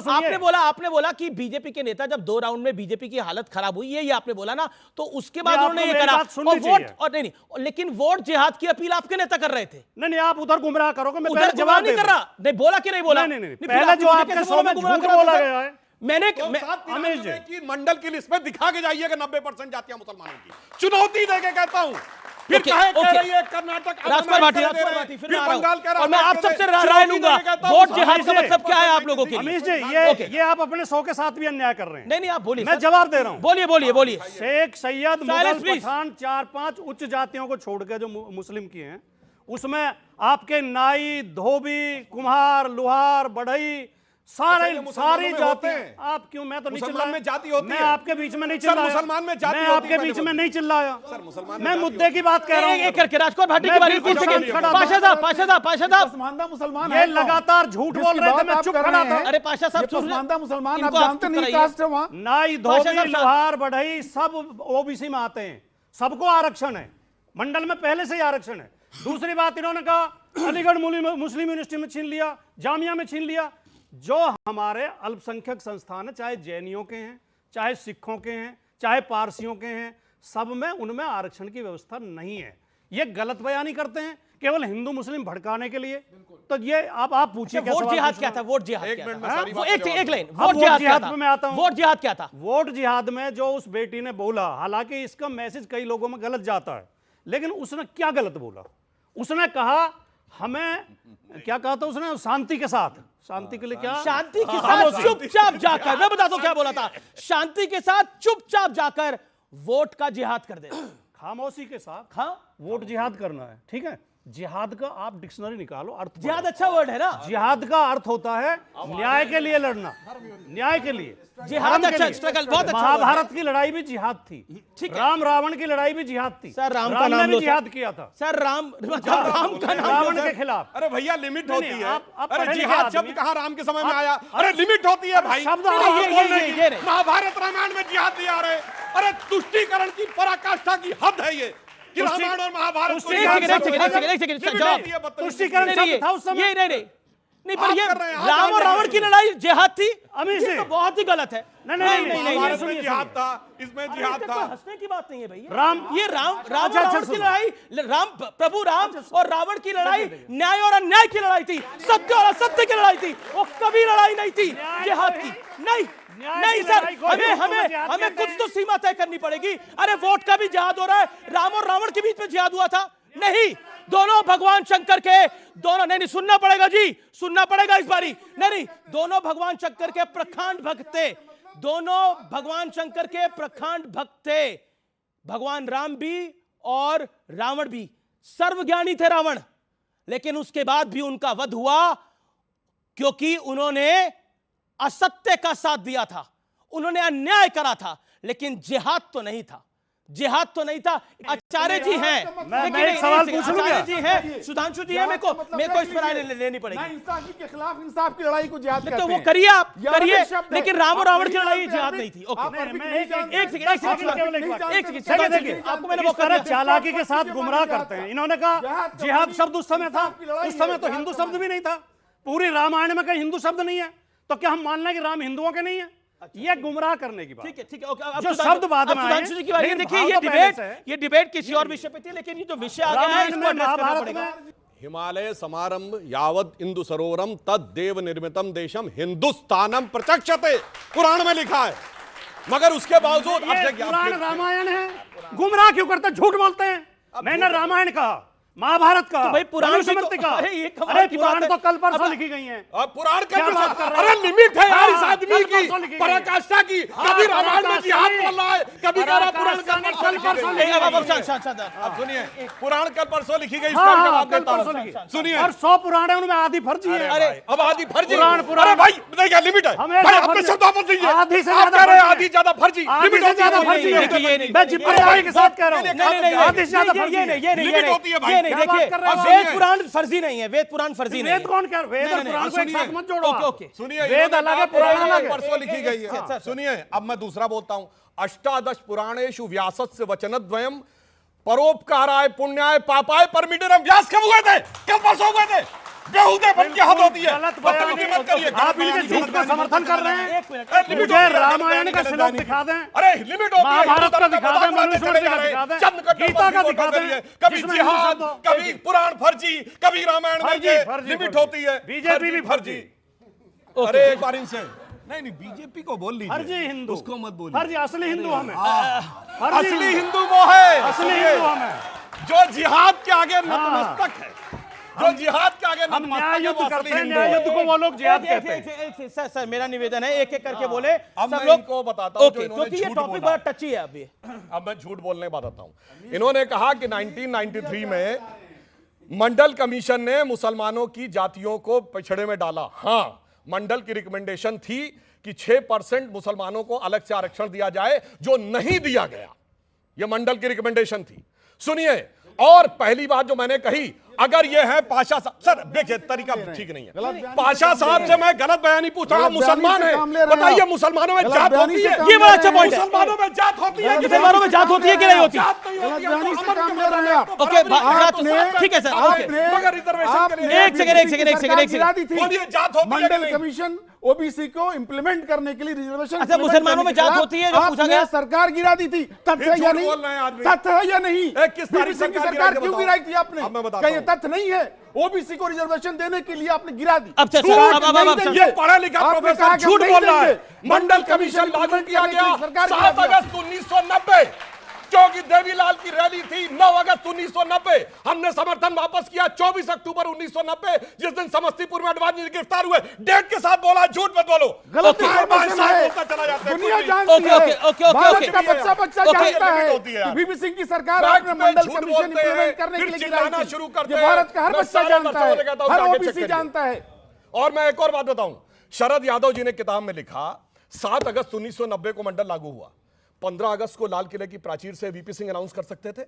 आपने बोला कि बीजेपी के नेता जब 2 राउंड में बीजेपी की हालत खराब हुई, ये आपने बोला ना, तो उसके बाद उन्होंने ये करा और वोट और नहीं, लेकिन वोट जिहाद की अपील आपके नेता कर रहे थे। नहीं, आप उधर गुमराह करोगे, मैं उधर जवाब नहीं कर रहा। नहीं बोला कि नहीं बोला? नहीं, पहले जो आपके शो में झूठ बोला गया है, मैंने कि मंडल की लिस्ट में दिखा के जाइएगा 90% जातियां मुसलमानों की। चुनौती देके कहता हूं। फिर कह रही है कर्नाटक, राजकुमार भाटी, फिर बंगाल कह रहा और मैं आप सबसे राय लूंगा। वोट जिहाद का मतलब क्या है आप लोगों के लिए? अमीश जी, ये आप अपने शो के साथ भी अन्याय कर रहे हैं। नहीं आप बोलिए, मैं जवाब दे रहा हूं। बोलिए। शेख सैयद, मुगल, पठान, 4-5 उच्च जातियों को छोड़ के जो मुस्लिम की हैं, उसमें आपके नाई, धोबी, कुम्हार, लोहार, बढ़ई, सारी जाति। आप क्यों? मैं तो नहीं चिल्लाया। में जाति होती है। मैं आपके बीच में नहीं चिल्लाया। मुसलमान में जाति मैं होती आपके बीच में नहीं चिल्लाया। मैं मुद्दे की बात कर रहा हूं। एक करके राजकुमार भाटी की बारी। मुसलमान ये लगातार झूठ बोल रहे थे, मैं चुप खड़ा था। अरे पाशा साहब मुसलमान आप जानते नहीं कास्ट है वहां। नाई, धोबी, लोहार, बढ़ई सब ओबीसी में आते हैं, सबको आरक्षण है। मंडल में पहले से ही आरक्षण है। दूसरी बात इन्होंने कहा अलीगढ़ मुस्लिम यूनिवर्सिटी में छीन लिया, जामिया में छीन लिया। जो हमारे अल्पसंख्यक संस्थान है, चाहे जैनियों के हैं, चाहे सिखों के हैं, चाहे पारसियों के हैं, सब में उनमें आरक्षण की व्यवस्था नहीं है। ये गलत बयानी करते हैं केवल हिंदू मुस्लिम भड़काने के लिए। तो ये आप पूछिए वोट जिहाद क्या था? वोट जिहाद एक क्या मिनट में था? सारी बात एक लाइन वोट जिहाद में मैं आता हूं। वोट जिहाद क्या था? वोट जिहाद में जो उस बेटी ने बोला, हालांकि इसका मैसेज कई लोगों में गलत जाता है, लेकिन उसने क्या गलत बोला? उसने कहा हमें, क्या कहा था उसने? शांति के साथ, शांति के लिए क्या? शांति के साथ चुपचाप जाकर, मैं बताता हूं क्या बोला था। शांति के साथ चुपचाप जाकर वोट का जिहाद कर देना। खामोशी के साथ हाँ वोट जिहाद करना है, ठीक है। जिहाद का आप डिक्शनरी निकालो, अर्थ जिहाद अच्छा वर्ड है ना। जिहाद का अर्थ होता है न्याय के लिए लड़ना, न्याय के लिए। जिहाद अच्छा स्ट्रगल, बहुत अच्छा। महाभारत की लड़ाई भी जिहाद थी, ठीक है। राम रावण की लड़ाई भी जिहाद थी। सर राम का ने नाम भी जिहाद किया था सर। राम का नाम रावण के खिलाफ। अरे भैया लिमिट होती है। आप अरे जिहाद शब्द कहाँ राम के समय में आया? अरे लिमिट होती है भाई। शब्द महाभारत रामायण में जिहाद दिया। अरे तुष्टीकरण की पराकाष्ठा की हद है ये कि रामायण और महाभारत को नहीं, पर ये राम और रावण की लड़ाई जिहाद थी। ये तो बहुत ही गलत है। नहीं, जिहाद था, इसमें जिहाद था। हंसने की बात नहीं है भैया। राम और रावण की लड़ाई, प्रभु राम और रावण की लड़ाई न्याय और अन्याय की लड़ाई थी, सत्य और असत्य की लड़ाई थी। वो कभी लड़ाई नहीं थी जिहाद की। नहीं सर, हमें कुछ तो सीमा तय करनी पड़ेगी। अरे वोट का भी जिहाद हो रहा है, राम और रावण के बीच में जिहाद हुआ था? नहीं, दोनों भगवान शंकर के, दोनों नहीं सुनना पड़ेगा जी, सुनना पड़ेगा इस बारी। नहीं, दोनों भगवान शंकर के प्रखंड भक्त थे, दोनों भगवान शंकर के प्रखंड भक्त थे। भगवान राम भी और रावण भी। सर्वज्ञानी थे रावण, लेकिन उसके बाद भी उनका वध हुआ क्योंकि उन्होंने असत्य का साथ दिया था, उन्होंने अन्याय करा था, लेकिन जिहाद तो नहीं था। जिहाद तो नहीं था। आचार्य जी हैं, मैं एक सवाल पूछ लूं क्या? आचार्य जी हैं, सुधांशु जी हैं, मेरे को इस पर राय लेनी पड़ेगी। इंसाफी के खिलाफ इंसाफ की लड़ाई को जिहाद कहते तो हैं। वो करिए, आप ये करिए, अलग शब्द है। लेकिन राम और रावण की आप लड़ाई अरबी जिहाद जानते नहीं थी। हैं। ओके, आप अरबी एक नहीं जानते। सेकंड, देखिए, आपको मैंने वो इस तरह चालाकी के साथ गुमराह करते हैं। इन्होंने कहा जिहाद शब्द उस समय था, उस समय तो हिंदू शब्द भी नहीं था, पूरी रामायण में कहीं हिंदू शब्द नहीं है, तो क्या हम मान लें कि राम हिंदुओं के नहीं है? ये गुमराह करने की बात। ठीक है, ठीक है, ओके। जो शब्द बाद में आए, सुधांशु जी की बात, ये लेकिन देखिए, भाव ये डिबेट किसी और विषय पे थी, लेकिन ये जो विषय आ गया है इसको एड्रेस करना पड़ेगा। हिमालय समारंभ यावद इंदु सरोवरम तद देव निर्मितम देशम हिंदुस्तानम प्रचक्षते, कुरान में लिखा है। मगर उसके बावजूद पुराण रामायण है, गुमराह क्यों करते हैं, झूठ बोलते हैं। मैंने रामायण कहा, महाभारत का, तो भाई पुराण मनुस्मृति का, अरे पुराण तो कल परसों लिखी गई हैं। पुराण क्या बात कर रहे हैं? अरे लिमिट है यार इस आदमी कल की, परसों लिखी गई है। पराकाष्ठा की। कभी रामायण में जिहाद बोल रहा है, कभी कह रहा पुराण कल परसों लिखी गई। अब सुनिए, पुराण कल परसों लिखी गई, इसका जवाब देता हूं। सुनिए, और 100 पुराण है, उनमें आधी फर्जी है। अरे अब आधी फर्जी, पुराण अरे भाई देखिए लिमिट है भाई, अपने शब्दों पर दीजिए। आधी से आप ज्यादा कह रहे हैं फर्जी आधी ज्यादा फर्जी, आधी लिमिट से होती है। ज्यादा फर्जी है। मैं जिम्मेदारी के साथ कह रहा हूं, आधी से ज्यादा फर्जी है। लिमिट होती है भाई। ये नहीं, देखिए, वेद पुराण फर्जी नहीं है, वेद पुराण फर्जी नहीं है। वेद कौन कह रहा है? वेद और पुराण को एक साथ मत जोड़ो। Okay, okay. सुनिए, वेद अलग है, पुराण अलग है। परसों लिखी गई है। सुनिए, अब मैं दूसरा बोलता हूं। अष्टादश पुराणेषु व्यासस्य वचनद्वयम् परोपकाराय पुण्याय पापाय परमिटेरम। व्यास कब हुए थे? कल परसों हुए थे। बेहुदेपन की हद होती है। गलत बयान मत करिए। आप इनके झूठ का समर्थन कर रहे हैं। मुझे रामायण का श्लोक दिखा दें, अरे लिमिट होती है। महाभारत का दिखा दें, मनुस्मृति का दिखा दें, गीता का दिखा दें। कभी जिहाद, कभी पुराण फर्जी, कभी रामायण में लिमिट होती है। बीजेपी भी फर्जी। अरे एक बार इनसे नहीं बीजेपी को बोल लीजिए, फर्जी हिंदू, उसको मत बोलिए। फर्जी असली हिंदू हमें, असली हिंदू वो है, असली हिंदू हमें, जो जिहाद के आगे नतमस्तक है, जो जिहाद के आगे हम न्याय युद्ध करते हैं, न्याय युद्ध को वो लोग जिहाद कहते हैं। सर मेरा निवेदन है, एक एक करके बोले अब सब मैं लोग इनको बताता हूं, क्योंकि ये टॉपिक बड़ा टची है अभी। अब मैं झूठ बोलने बताता हूं। इन्होंने कहा कि 1993 में मंडल कमीशन ने मुसलमानों की जातियों को पिछड़े में डाला। हां, मंडल की रिकमेंडेशन थी कि 6% मुसलमानों को अलग से आरक्षण दिया जाए, जो नहीं दिया गया। यह मंडल की रिकमेंडेशन थी। सुनिए, और पहली बात जो मैंने कही, अगर ये है पाशा साहब, सर देखिए तरीका ठीक नहीं है। पाशा साहब से मैं गलत बयानी पूछ रहा हूं, मुसलमान है, बताइए मुसलमानों में जात होती है? ये बड़ा अच्छा पॉइंट है। मुसलमानों में जात होती है, मुसलमानों में जात होती है कि नहीं होती? ओके, ठीक है सर, ओके। मगर रिजर्वेशन के लिए एक सेकंड, जात होती है। मंडल कमीशन ओबीसी को इंप्लीमेंट करने के लिए रिजर्वेशन। अच्छा, मुसलमानों में जात होती है जो पूछा गया, सरकार गिरा दी थी, तथ्य है या नहीं? तथ्य है या नहीं? किस तारीख की सरकार क्यों गिराई थी आपने? क्या ये तथ्य नहीं है? ओबीसी को रिजर्वेशन देने के लिए आपने गिरा दी। अब ये पढ़ा लिखा प्रोफेसर झूठ बोल रहा है। मंडल कमीशन लागू किया गया 7 अगस्त 1990, क्योंकि देवीलाल की रैली थी 9 अगस्त 1990। हमने समर्थन वापस किया 24 अक्टूबर 1990, जिस दिन समस्तीपुर में अडवाणी जी गिरफ्तार हुए। डेट के साथ बोला, झूठ मत बोलो। गलत इन्फॉर्मेशन है, चला जाता है। दुनिया जानती है, भारत का बच्चा जानता है कि वीपी सिंह की सरकार आपने मंडल कमीशन इंप्लीमेंट करने के लिए गिराई थी। शुरू करते ये भारत का हर बच्चा जानता है, हर ओबीसी जानता है। और मैं एक और बात बताऊं, शरद यादव जी ने किताब में लिखा 7 अगस्त 1990 को मंडल लागू हुआ। 15 अगस्त को लाल किले की प्राचीर से वीपी सिंह अनाउंस कर सकते थे,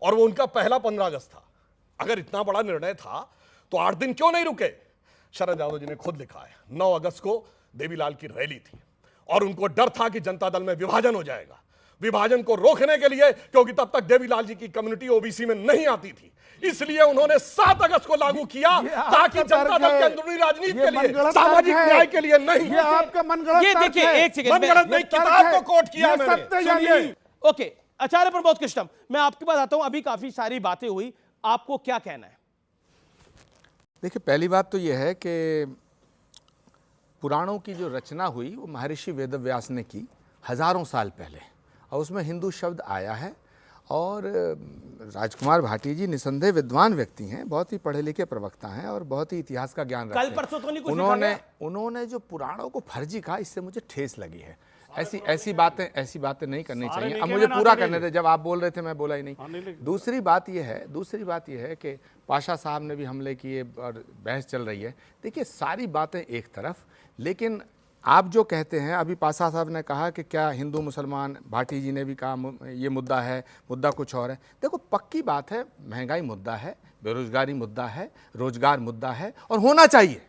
और वो उनका पहला 15 अगस्त था। अगर इतना बड़ा निर्णय था तो 8 दिन क्यों नहीं रुके? शरद यादव जी ने खुद लिखा है 9 अगस्त को देवीलाल की रैली थी, और उनको डर था कि जनता दल में विभाजन हो जाएगा। विभाजन को रोकने के लिए, क्योंकि तब तक देवीलाल जी की कम्युनिटी ओबीसी में नहीं आती थी, इसलिए उन्होंने 7 अगस्त को लागू किया, ताकि जनता दल के अंदरूनी राजनीति के लिए, सामाजिक न्याय के लिए नहीं। ये आपका मनगढ़ंत ये देखिए, एक सेकंड, मनगढ़ंत नहीं, किताब को कोट किया मैंने। ओके, आचार्य प्रमोद कृष्णम, मैं आपके पास आता हूं। अभी काफी सारी बातें हुई, आपको क्या कहना है? देखिए, पहली बात तो यह है कि पुराणों की जो रचना हुई वो महर्षि वेदव्यास ने की हजारों साल पहले, और उसमें हिंदू शब्द आया है। और राजकुमार भाटी जी निसंदेह विद्वान व्यक्ति हैं, बहुत ही पढ़े लिखे प्रवक्ता हैं, और बहुत ही इतिहास का ज्ञान रखते हैं। कल परसों तो नहीं कुछ उन्होंने जो पुराणों को फर्जी कहा, इससे मुझे ठेस लगी है। ऐसी बातें नहीं करनी चाहिए। अब मुझे पूरा करने थे, जब आप बोल रहे थे मैं बोला ही नहीं। दूसरी बात यह है कि पाशा साहब ने भी हमले किए और बहस चल रही है। देखिए, सारी बातें एक तरफ, लेकिन आप जो कहते हैं, अभी पासा साहब ने कहा कि क्या हिंदू मुसलमान, भाटी जी ने भी कहा ये मुद्दा है, मुद्दा कुछ और है। देखो पक्की बात है, महंगाई मुद्दा है, बेरोजगारी मुद्दा है, रोजगार मुद्दा है और होना चाहिए,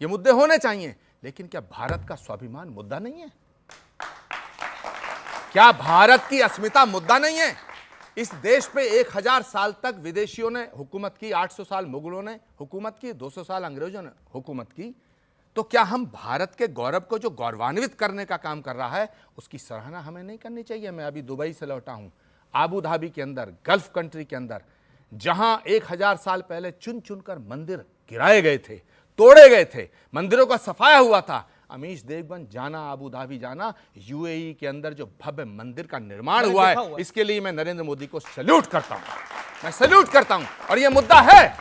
ये मुद्दे होने चाहिए। लेकिन क्या भारत का स्वाभिमान मुद्दा नहीं है? क्या भारत की अस्मिता मुद्दा नहीं है? इस देश पे 1000 साल तक विदेशियों ने हुकूमत की, 800 साल मुगलों ने हुकूमत की, 200 साल अंग्रेजों ने हुकूमत की। तो क्या हम भारत के गौरव को जो गौरवान्वित करने का काम कर रहा है उसकी सराहना हमें नहीं करनी चाहिए? मैं अभी दुबई से लौटा हूं, आबू धाबी के अंदर, गल्फ कंट्री के अंदर, जहां 1000 साल पहले चुन चुनकर मंदिर गिराए गए थे, तोड़े गए थे, मंदिरों का सफाया हुआ था। अमीश देवगन जाना, आबू धाबी जाना, यूएई के अंदर जो भव्य मंदिर का निर्माण हुआ है, इसके लिए मैं नरेंद्र मोदी को सैल्यूट करता हूं, मैं सैल्यूट करता हूं। और ये मुद्दा है,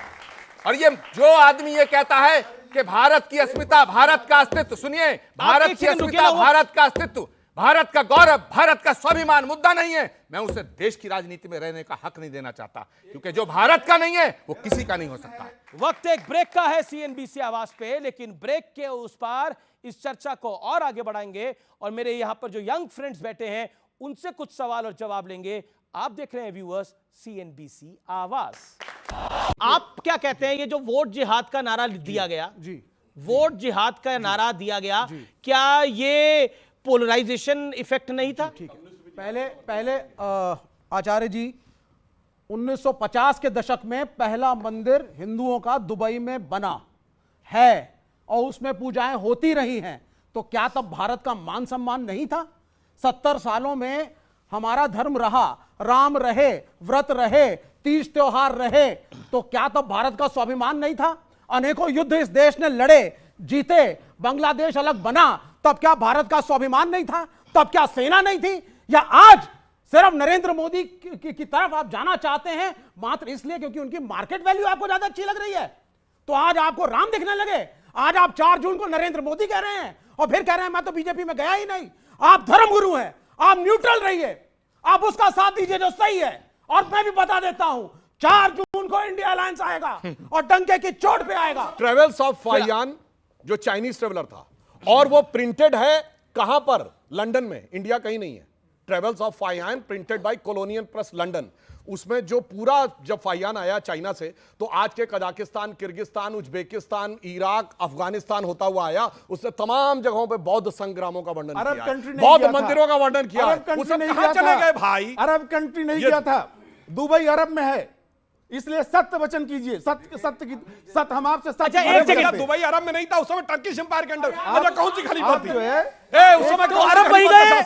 और ये जो आदमी ये कहता है कि भारत की अस्मिता, भारत का अस्तित्व, सुनिए, भारत की अस्मिता, भारत का अस्तित्व, भारत का गौरव, भारत का स्वाभिमान मुद्दा नहीं है, मैं उसे देश की राजनीति में रहने का हक नहीं देना चाहता, क्योंकि जो भारत का नहीं है वो किसी का नहीं हो सकता। वक्त एक ब्रेक का है सीएनबीसी आवाज पे, लेकिन ब्रेक के उस पार इस चर्चा को और आगे बढ़ाएंगे और मेरे यहां पर जो यंग फ्रेंड्स बैठे हैं उनसे कुछ सवाल और जवाब लेंगे। आप देख रहे हैं व्यूअर्स सीएनबीसी आवाज। आप क्या कहते हैं, ये जो वोट जिहाद का नारा दिया गया, जी, वोट जिहाद का नारा दिया गया, क्या ये पोलराइजेशन इफेक्ट नहीं था? ठीक है, पहले आचार्य जी 1950 के दशक में पहला मंदिर हिंदुओं का दुबई में बना है और उसमें पूजाएं होती रही हैं, तो क्या तब भारत का मान सम्मान नहीं था? 70 सालों में हमारा धर्म रहा, राम रहे, व्रत रहे, तीज त्योहार रहे, तो क्या तब भारत का स्वाभिमान नहीं था? अनेकों युद्ध इस देश ने लड़े, जीते, बांग्लादेश अलग बना, तब क्या भारत का स्वाभिमान नहीं था? तब क्या सेना नहीं थी? या आज सिर्फ नरेंद्र मोदी की तरफ आप जाना चाहते हैं मात्र इसलिए क्योंकि उनकी मार्केट वैल्यू आपको ज्यादा अच्छी लग रही है, तो आज आपको राम दिखने लगे? आज आप 4 जून को नरेंद्र मोदी कह रहे हैं और फिर कह रहे हैं मैं तो बीजेपी में गया ही नहीं। आप धर्मगुरु हैं, आप न्यूट्रल रहिए, आप उसका साथ दीजिए जो सही है। और मैं भी बता देता हूं, 4 जून को इंडिया अलायंस आएगा और डंके की चोट पे आएगा। ट्रेवल्स ऑफ फाइयान जो चाइनीज ट्रेवलर था, और वो प्रिंटेड है कहां पर? लंदन में, इंडिया कहीं नहीं है। Travels of Fa-Hien printed by colonial press London. उसमें जो पूरा जब फाइयान आया चाइना से, तो आज के Kazakhstan, Kyrgyzstan, Uzbekistan, Iraq, Afghanistan होता हुआ आया। उसने तमाम जगहों पे बौद्ध संग्रामों का वर्णन किया, बौद्ध मंदिरों का वर्णन किया। कहां चले गए भाई? अरब कंट्री नहीं किया था, दुबई अरब में है, इसलिए सत्य वचन कीजिए, सत्य हम आपसे सत्य। अच्छा एक जगह दुबई अरब में नहीं था, उस समय टर्किश एम्पायर के अंदर। अच्छा कौन सी खलीफा थी? जो है उस समय तो अरब वही गए।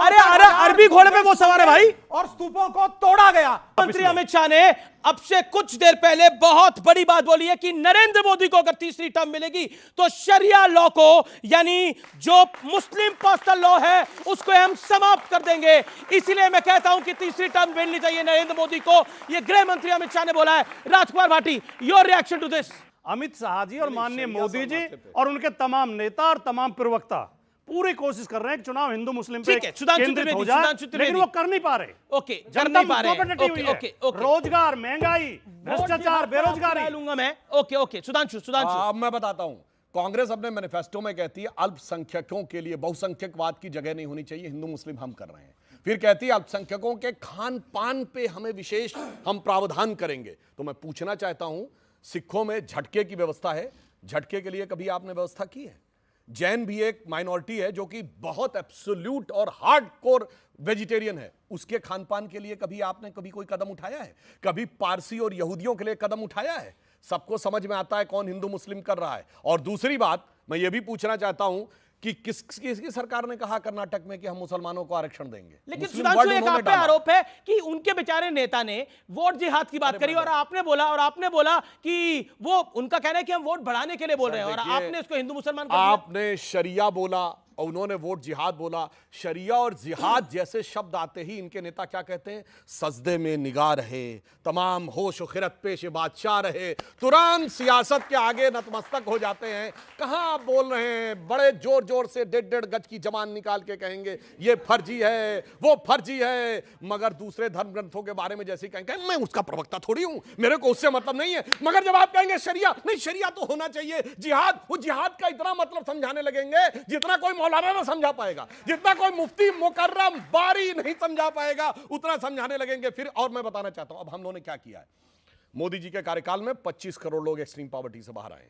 अरे अरबी घोड़े पे वो सवार है भाई, और स्तूपों को तोड़ा गया। मंत्री अमित शाह ने अब से कुछ देर पहले बहुत बड़ी बात बोली है कि नरेंद्र मोदी को अगर तीसरी टर्म मिलेगी तो शरिया लॉ को, यानी जो मुस्लिम पर्सनल लॉ है, उसको हम समाप्त कर देंगे। इसीलिए मैं कहता हूं कि तीसरी टर्म मिलनी चाहिए नरेंद्र मोदी को। यह गृह मंत्री अमित शाह ने बोला है। Rajkumar Bhati, your reaction to this? Amit Shah ji और माननीय मोदी जी और उनके तमाम नेता और तमाम प्रवक्ता पूरी कोशिश कर रहे हैं कि चुनाव हिंदू मुस्लिम पे केंद्रित हो जाए, लेकिन वो कर नहीं पा रहे। ओके, जनता मुद्दों पर डटी हुई है, रोजगार, महंगाई, भ्रष्टाचार, बेरोजगारी। लूंगा मैं। ओके, सुधांशु अब मैं बताता हूं, कांग्रेस अपने मैनिफेस्टो में कहती है अल्पसंख्यकों के लिए बहुसंख्यकवाद की जगह नहीं होनी चाहिए, हिंदू मुस्लिम हम कर रहे हैं। फिर कहती है अल्पसंख्यकों के खान पान पे हमें विशेष हम प्रावधान करेंगे। तो मैं पूछना चाहता हूं, सिखों में झटके की व्यवस्था है, झटके के लिए कभी आपने व्यवस्था की है? जैन भी एक माइनॉरिटी है जो कि बहुत एब्सोल्यूट और हार्डकोर वेजिटेरियन है, उसके खान पान के लिए कभी आपने कोई कदम उठाया है? कभी पारसी और यहूदियों के लिए कदम उठाया है? सबको समझ में आता है कौन हिंदू मुस्लिम कर रहा है। और दूसरी बात मैं ये भी पूछना चाहता हूं कि किसकी सरकार ने कहा कर्नाटक में कि हम मुसलमानों को आरक्षण देंगे? लेकिन सुधांशु, एक आप पे आरोप है कि उनके बेचारे नेता ने वोट जिहाद की बात करी और आपने बोला कि वो उनका कहना है कि हम वोट बढ़ाने के लिए बोल रहे हैं, और आपने इसको हिंदू मुसलमान कर दिया। आपने शरिया बोला, और उन्होंने वोट जिहाद बोला। शरिया और जिहाद जैसे शब्द आते ही इनके नेता क्या कहते हैं? सजदे में निगाह रहे, तमाम होश खिरत पेश बादशाह रहे, तुरंत सियासत के आगे नतमस्तक हो जाते हैं। कहां आप बोल रहे हैं? बड़े जोर जोर से 1.5 गज की जबान निकाल के कहेंगे ये फर्जी है, वो फर्जी है, मगर दूसरे धर्म ग्रंथों के बारे में जैसे कहेंगे मैं उसका प्रवक्ता थोड़ी हूं, मेरे को उससे मतलब नहीं है। मगर जब आप कहेंगे शरिया, नहीं शरिया तो होना चाहिए, जिहाद, वो जिहाद का इतना मतलब समझाने लगेंगे जितना कोई मौलाना ना समझा पाएगा, जितना कोई मुफ्ती मुकर्रम बारी नहीं समझा पाएगा, उतना समझाने लगेंगे। फिर और मैं बताना चाहता हूं अब हम लोगों ने क्या किया है। मोदी जी के कार्यकाल में 25 करोड़ लोग एक्सट्रीम पॉवर्टी से बाहर आए।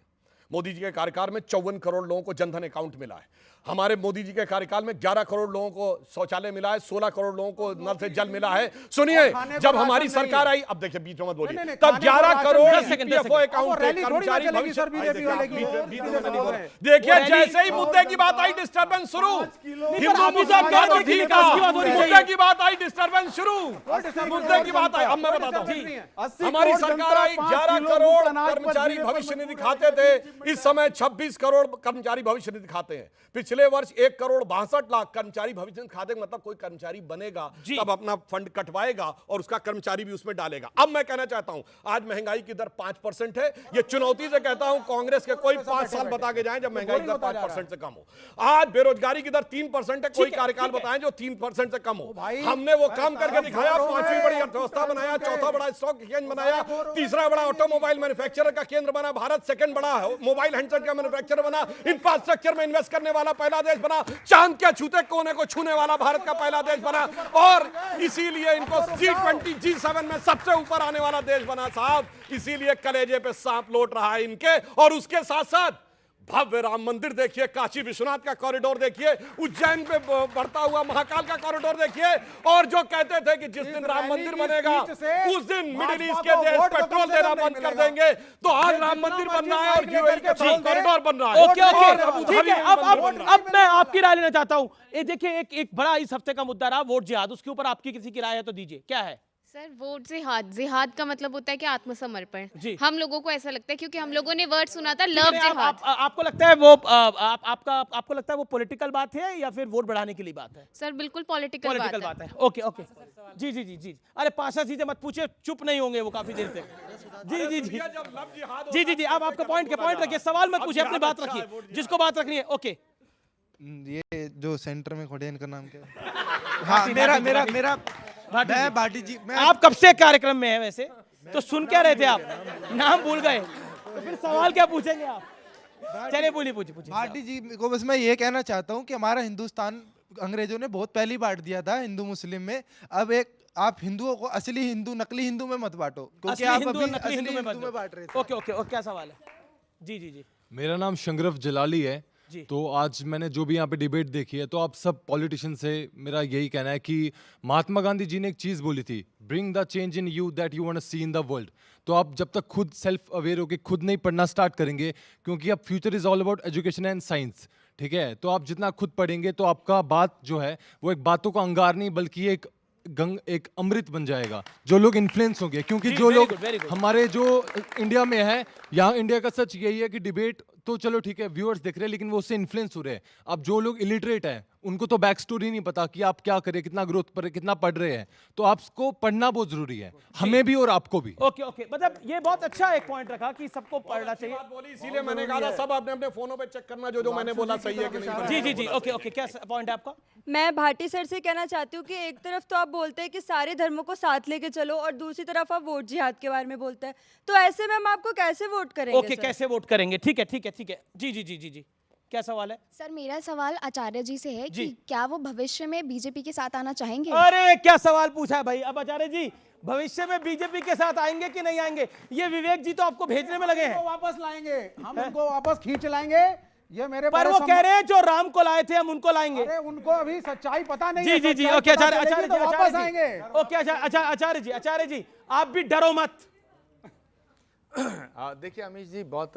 मोदी जी के कार्यकाल में 54 करोड़ लोगों को जनधन अकाउंट मिला है। हमारे मोदी जी के कार्यकाल में 11 करोड़ लोगों को शौचालय मिला है, 16 करोड़ लोगों को नल से जल मिला है। सुनिए, जब हमारी सरकार आई, अब देखिए बीच में मत बोलिए, तब 11 करोड़ ईपीएफओ अकाउंट थे, कर्मचारी भविष्य। देखिए जैसे ही मुद्दे की बात आई डिस्टर्बेंस शुरू, हिंदू मुस्लिम का तो ठीक है, मुद्दे की बात आई डिस्टर्बेंस शुरू, मुद्दे की बात आई। अब मैं बताता हूं, हमारी सरकार आई, 11 करोड़ कर्मचारी भविष्य निधि खाते थे, इस समय 26 करोड़ कर्मचारी भविष्य निधि खाते हैं। पिछले वर्ष 1 करोड़ 62 लाख कर्मचारी भविष्य निधि खाते, मतलब कोई कर्मचारी बनेगा तब अपना फंड कटवाएगा और उसका कर्मचारी भी उसमें डालेगा। अब मैं कहना चाहता हूं, आज महंगाई की दर 5% है। ये चुनौती से कहता हूं, कांग्रेस के कोई 5 साल बता के जाएं जब महंगाई की दर 5% से कम हो। आज बेरोजगारी की दर 3% है, कोई कार्यकाल बताएं जो 3% से कम हो। हमने वो काम करके दिखाया, 5वीं बड़ी अर्थव्यवस्था बनाया, चौथा बड़ा स्टॉक एक्सचेंज बनाया, तीसरा बड़ा ऑटोमोबाइल मैन्युफैक्चरर का केंद्र बना भारत, सेकंड बड़ा मोबाइल हैंडसेट का मैन्युफैक्चरर बना, इंफ्रास्ट्रक्चर में इन्वेस्ट करने वाला पहला देश बना, चांद के छूते कोने को छूने वाला भारत का पहला देश बना, और इसीलिए इनको G20 G7 में सबसे ऊपर आने वाला देश बना साहब। इसीलिए कलेजे पे सांप लौट रहा है इनके। और उसके साथ साथ भव्य राम मंदिर देखिए, काशी विश्वनाथ का कॉरिडोर देखिए, उज्जैन पे बढ़ता हुआ महाकाल का कॉरिडोर देखिए, और जो कहते थे कि जिस दिन राम मंदिर बनेगा उस दिन मिडिल ईस्ट के देश पेट्रोल देना बंद कर देंगे, तो आज राम मंदिर बन रहा है और यूएई के साथ कॉरिडोर बन रहा है। ओके ओके ठीक है। अब मैं आपकी राय लेना चाहता हूं। ये देखिए एक बड़ा इस हफ्ते का मुद्दा रहा वोट जिहाद, उसके ऊपर आपकी किसी की राय है तो दीजिए, क्या है? सर वोट जिहाद, जिहाद का मतलब होता है कि आत्मसमर्पण। हम लोगों को ऐसा लगता है क्योंकि हम लोगों ने वर्ड सुना था लव जिहाद। आपको लगता है वो आपको लगता है वो पॉलिटिकल बात है या फिर वोट बढ़ाने के लिए बात है? सर बिल्कुल पॉलिटिकल बात है। ओके ओके जी जी जी जी। अरे 5 चीजें मत पूछे, चुप नहीं होंगे वो काफी देर से। जी जी जी जी जी जी आप आपका पॉइंट रखिए, सवाल मत पूछिए, अपनी बात रखिए, जिसको बात रखनी है। ओके, ये जो सेंटर में खड़े हैं इनका नाम क्या है? हाँ मेरा मैं भाटी जी। आप कब से कार्यक्रम में हैं वैसे? तो सुन क्या रहे थे आप? नाम भूल गए तो फिर सवाल क्या पूछेंगे आप? चलिए पूछिए। भाटी जी को बस मैं ये कहना चाहता हूँ कि हमारा हिंदुस्तान अंग्रेजों ने बहुत पहली बांट दिया था हिंदू मुस्लिम में। अब आप हिंदुओं को असली हिंदू नकली हिंदू में मत बांटो, क्योंकि आप अभी असली हिंदू में बांट रहे थे। ओके ओके और क्या सवाल है? जी जी जी। मेरा नाम शंगरफ जलाली है। तो आज मैंने जो भी यहाँ पे डिबेट देखी है, तो आप सब पॉलिटिशियन से मेरा यही कहना है कि महात्मा गांधी जी ने एक चीज़ बोली थी, bring the change in you that you want to see in the world. तो आप जब तक खुद सेल्फ अवेयर होकर खुद नहीं पढ़ना स्टार्ट करेंगे, क्योंकि अब future is all about education and science, ठीक है? तो आप जितना खुद पढ़ेंगे तो आपका बात जो है वो एक बातों का अंगार नहीं बल्कि एक अमृत बन जाएगा। जो लोग इन्फ्लुएंस होंगे, क्योंकि जो लोग हमारे जो इंडिया में है, यहाँ इंडिया का सच यही है कि डिबेट तो चलो ठीक है व्यूअर्स देख रहे हैं, लेकिन वो उससे इन्फ्लुएंस हो रहे हैं। अब जो लोग इलिटरेट हैं उनको तो बैक स्टोरी नहीं पता कि आप क्या करें, कितना ग्रोथ पर कितना पढ़ रहे हैं, तो आपको पढ़ना बहुत जरूरी है, हमें भी और आपको भी। ओके ओके, मतलब ये बहुत अच्छा एक पॉइंट रखा कि सबको पढ़ना चाहिए। इसीलिए मैंने कहा था सब अपने अपने फोनों पे चेक करना जो मैंने बोला सही है कि नहीं। जी जी जी ओके ओके, क्या पॉइंट है आपका? मैं भाटी सर से कहना चाहती हूँ कि एक तरफ तो आप बोलते हैं कि सारे धर्मों को साथ लेके चलो और दूसरी तरफ आप वोट जिहाद के बारे में बोलते हैं, तो ऐसे में हम आपको कैसे वोट करेंगे? ओके कैसे वोट करेंगे? ठीक है जी जी जी जी जी, क्या सवाल है? सर मेरा सवाल आचार्य जी से है कि क्या वो भविष्य में बीजेपी के साथ आना चाहेंगे? अरे क्या सवाल पूछा है भाई। अब आचार्य जी भविष्य में बीजेपी के साथ आएंगे कि नहीं आएंगे, ये विवेक जी तो आपको भेजने में लगे हैं। वापस लाएंगे हम, उनको वापस खींच लाएंगे। ये मेरे पर वो कह रहे हैं जो राम को लाए थे हम उनको लाएंगे। अरे उनको अभी सच्चाई पता नहीं जी जी जी ओके आचार्य जी वापस आएंगे। ओके आचार्य जी आप भी डरो मत। देखिए अमीश जी, बहुत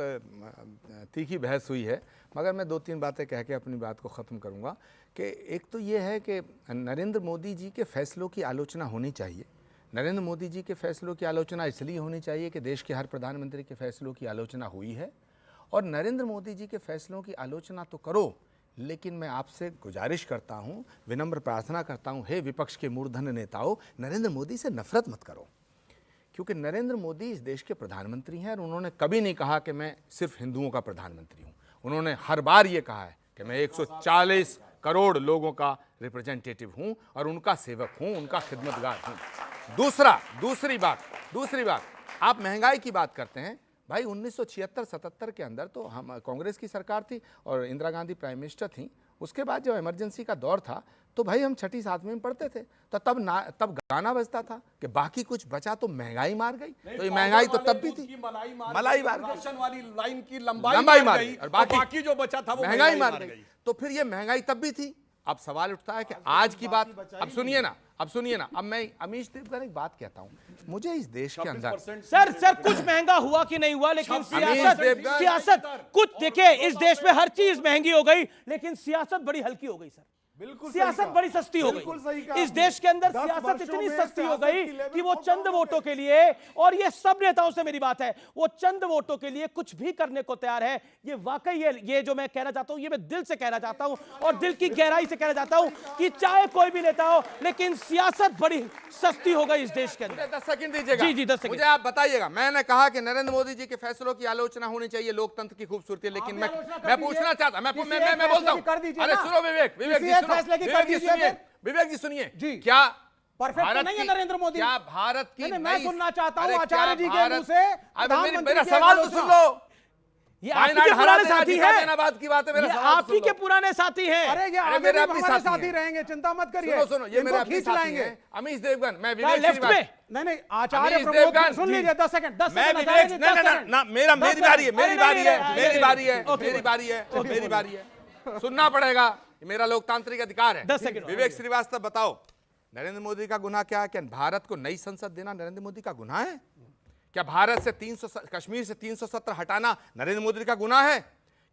तीखी बहस हुई है, मगर मैं 2-3 बातें कह के अपनी बात को ख़त्म करूंगा कि एक तो ये है कि नरेंद्र मोदी जी के फैसलों की आलोचना होनी चाहिए। नरेंद्र मोदी जी के फैसलों की आलोचना इसलिए होनी चाहिए कि देश के हर प्रधानमंत्री के फैसलों की आलोचना हुई है, और नरेंद्र मोदी जी के फैसलों की आलोचना तो करो, लेकिन मैं आपसे गुजारिश करता हूं, विनम्र प्रार्थना करता हूं, हे विपक्ष के मूर्धन्य नेताओं, नरेंद्र मोदी से नफरत मत करो, क्योंकि नरेंद्र मोदी इस देश के प्रधानमंत्री हैं और उन्होंने कभी नहीं कहा कि मैं सिर्फ हिंदुओं का प्रधानमंत्री हूं। उन्होंने हर बार ये कहा है कि मैं 140 करोड़ लोगों का रिप्रेजेंटेटिव हूं और उनका सेवक हूं, उनका खिदमतगार हूं। दूसरी बात, आप महंगाई की बात करते हैं। भाई 1976-77 के अंदर तो हम कांग्रेस की सरकार थी और इंदिरा गांधी प्राइम मिनिस्टर थी। उसके बाद जब इमरजेंसी का दौर था तो भाई हम 6ठी 7वीं में पढ़ते थे, तो तब गाना बजता था कि बाकी कुछ बचा तो महंगाई मार गई। तो ये महंगाई तो तब भी थी, मलाई मार गई, राशन वाली लाइन की लंबाई मार गई और बाकी जो बचा था वो महंगाई मार गई। तो फिर ये महंगाई तब भी थी। अब सवाल उठता है कि आज की बात, अब सुनिए ना, अब मैं अमीश देवगन एक बात कहता हूं, मुझे इस देश के अंदर सर कुछ महंगा हुआ कि नहीं हुआ, लेकिन सियासत कुछ देखिए, इस देश में हर चीज महंगी हो गई लेकिन सियासत बड़ी हल्की हो गई सर। बिल्कुल सियासत बड़ी सस्ती हो गई। इस देश के अंदर सियासत इतनी सस्ती हो गई कि वो चंद वोटों के लिए, और ये सब नेताओं से मेरी बात है, वो चंद वोटों के लिए कुछ भी करने को तैयार है। ये वाकई ये जो मैं कहना चाहता हूं, ये मैं दिल से कहना चाहता हूं और दिल की गहराई से कहना चाहता हूं कि चाहे कोई भी नेता हो, लेकिन सियासत बड़ी सस्ती हो गई इस देश के अंदर। 10 सेकंड दीजिएगा। जी 10 सेकंड मुझे आप बताइएगा। मैंने कहा कि नरेंद्र मोदी जी के फैसलों की आलोचना होनी चाहिए, लोकतंत्र की खूबसूरती, लेकिन मैं पूछना चाहता, मैं बोलता हूं, अरे सुनो विवेक जी सुनिए, क्या परफेक्ट नहीं है नरेंद्र मोदी? क्या भारत की मैं सुनना चाहता हूं आचार्य जी के मुंह से। मेरा सवाल तो सुन लो। ये आपके पुराने साथी हैं, की बात है, मेरा आप ही के पुराने साथी हैं। अरे ये आगे भी हमारे साथी रहेंगे, चिंता मत करिए। सुनो, ये मेरे खींच लाएंगे। अमीश देवगन, मैं विवेक नहीं आचार्य प्रमोद सुन लीजिए 10 सेकंड। मेरी बारी है, सुनना पड़ेगा, मेरा लोकतांत्रिक अधिकार है। 10 सेकंड। विवेक श्रीवास्तव बताओ, नरेंद्र मोदी का गुनाह क्या है? क्या भारत को नई संसद देना नरेंद्र मोदी का गुनाह है? क्या भारत से कश्मीर से 370 हटाना नरेंद्र मोदी का गुनाह है?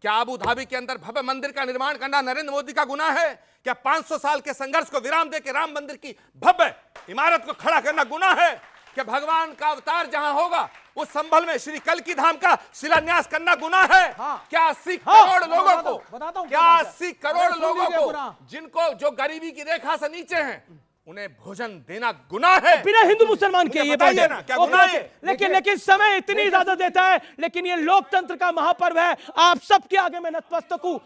क्या अबू धाबी के अंदर भव्य मंदिर का निर्माण करना नरेंद्र मोदी का गुनाह है? क्या 500 साल के संघर्ष को विराम देकर राम मंदिर की भव्य इमारत को खड़ा करना गुनाह है? क्या भगवान का अवतार जहां होगा उस संभल में श्री कल्की धाम का शिलान्यास करना गुनाह है? क्या 80 करोड़ लोगों को, क्या 80 करोड़ लोगों को जिनको जो गरीबी की रेखा से नीचे हैं, उन्हें भोजन देना गुनाह है? बिना हिंदू मुसलमान के ये बात है, क्या गुनाह है? लेकिन समय इतनी इजाजत देता है, लेकिन ये लोकतंत्र का महापर्व है, आप सबके आगे मैं नतमस्तक हूं।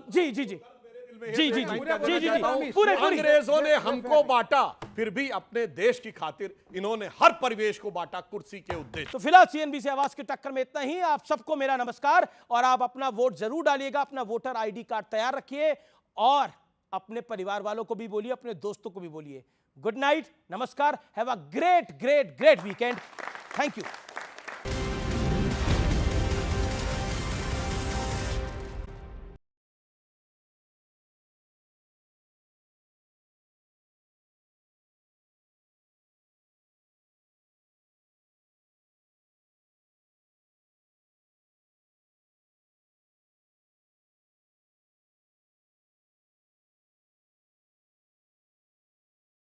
जी पूरे अंग्रेजों ने हमको बांटा, फिर भी अपने देश की खातिर इन्होंने हर परिवेश को बांटा कुर्सी के उद्देश्य। तो फिलहाल सीएनबी से आवाज की टक्कर में इतना ही। आप सबको मेरा नमस्कार, और आप अपना वोट जरूर डालिएगा, अपना वोटर आईडी कार्ड तैयार रखिए और अपने परिवार वालों को भी बोलिए, अपने दोस्तों को भी बोलिए। गुड नाइट, नमस्कार, have a great weekend. Thank you.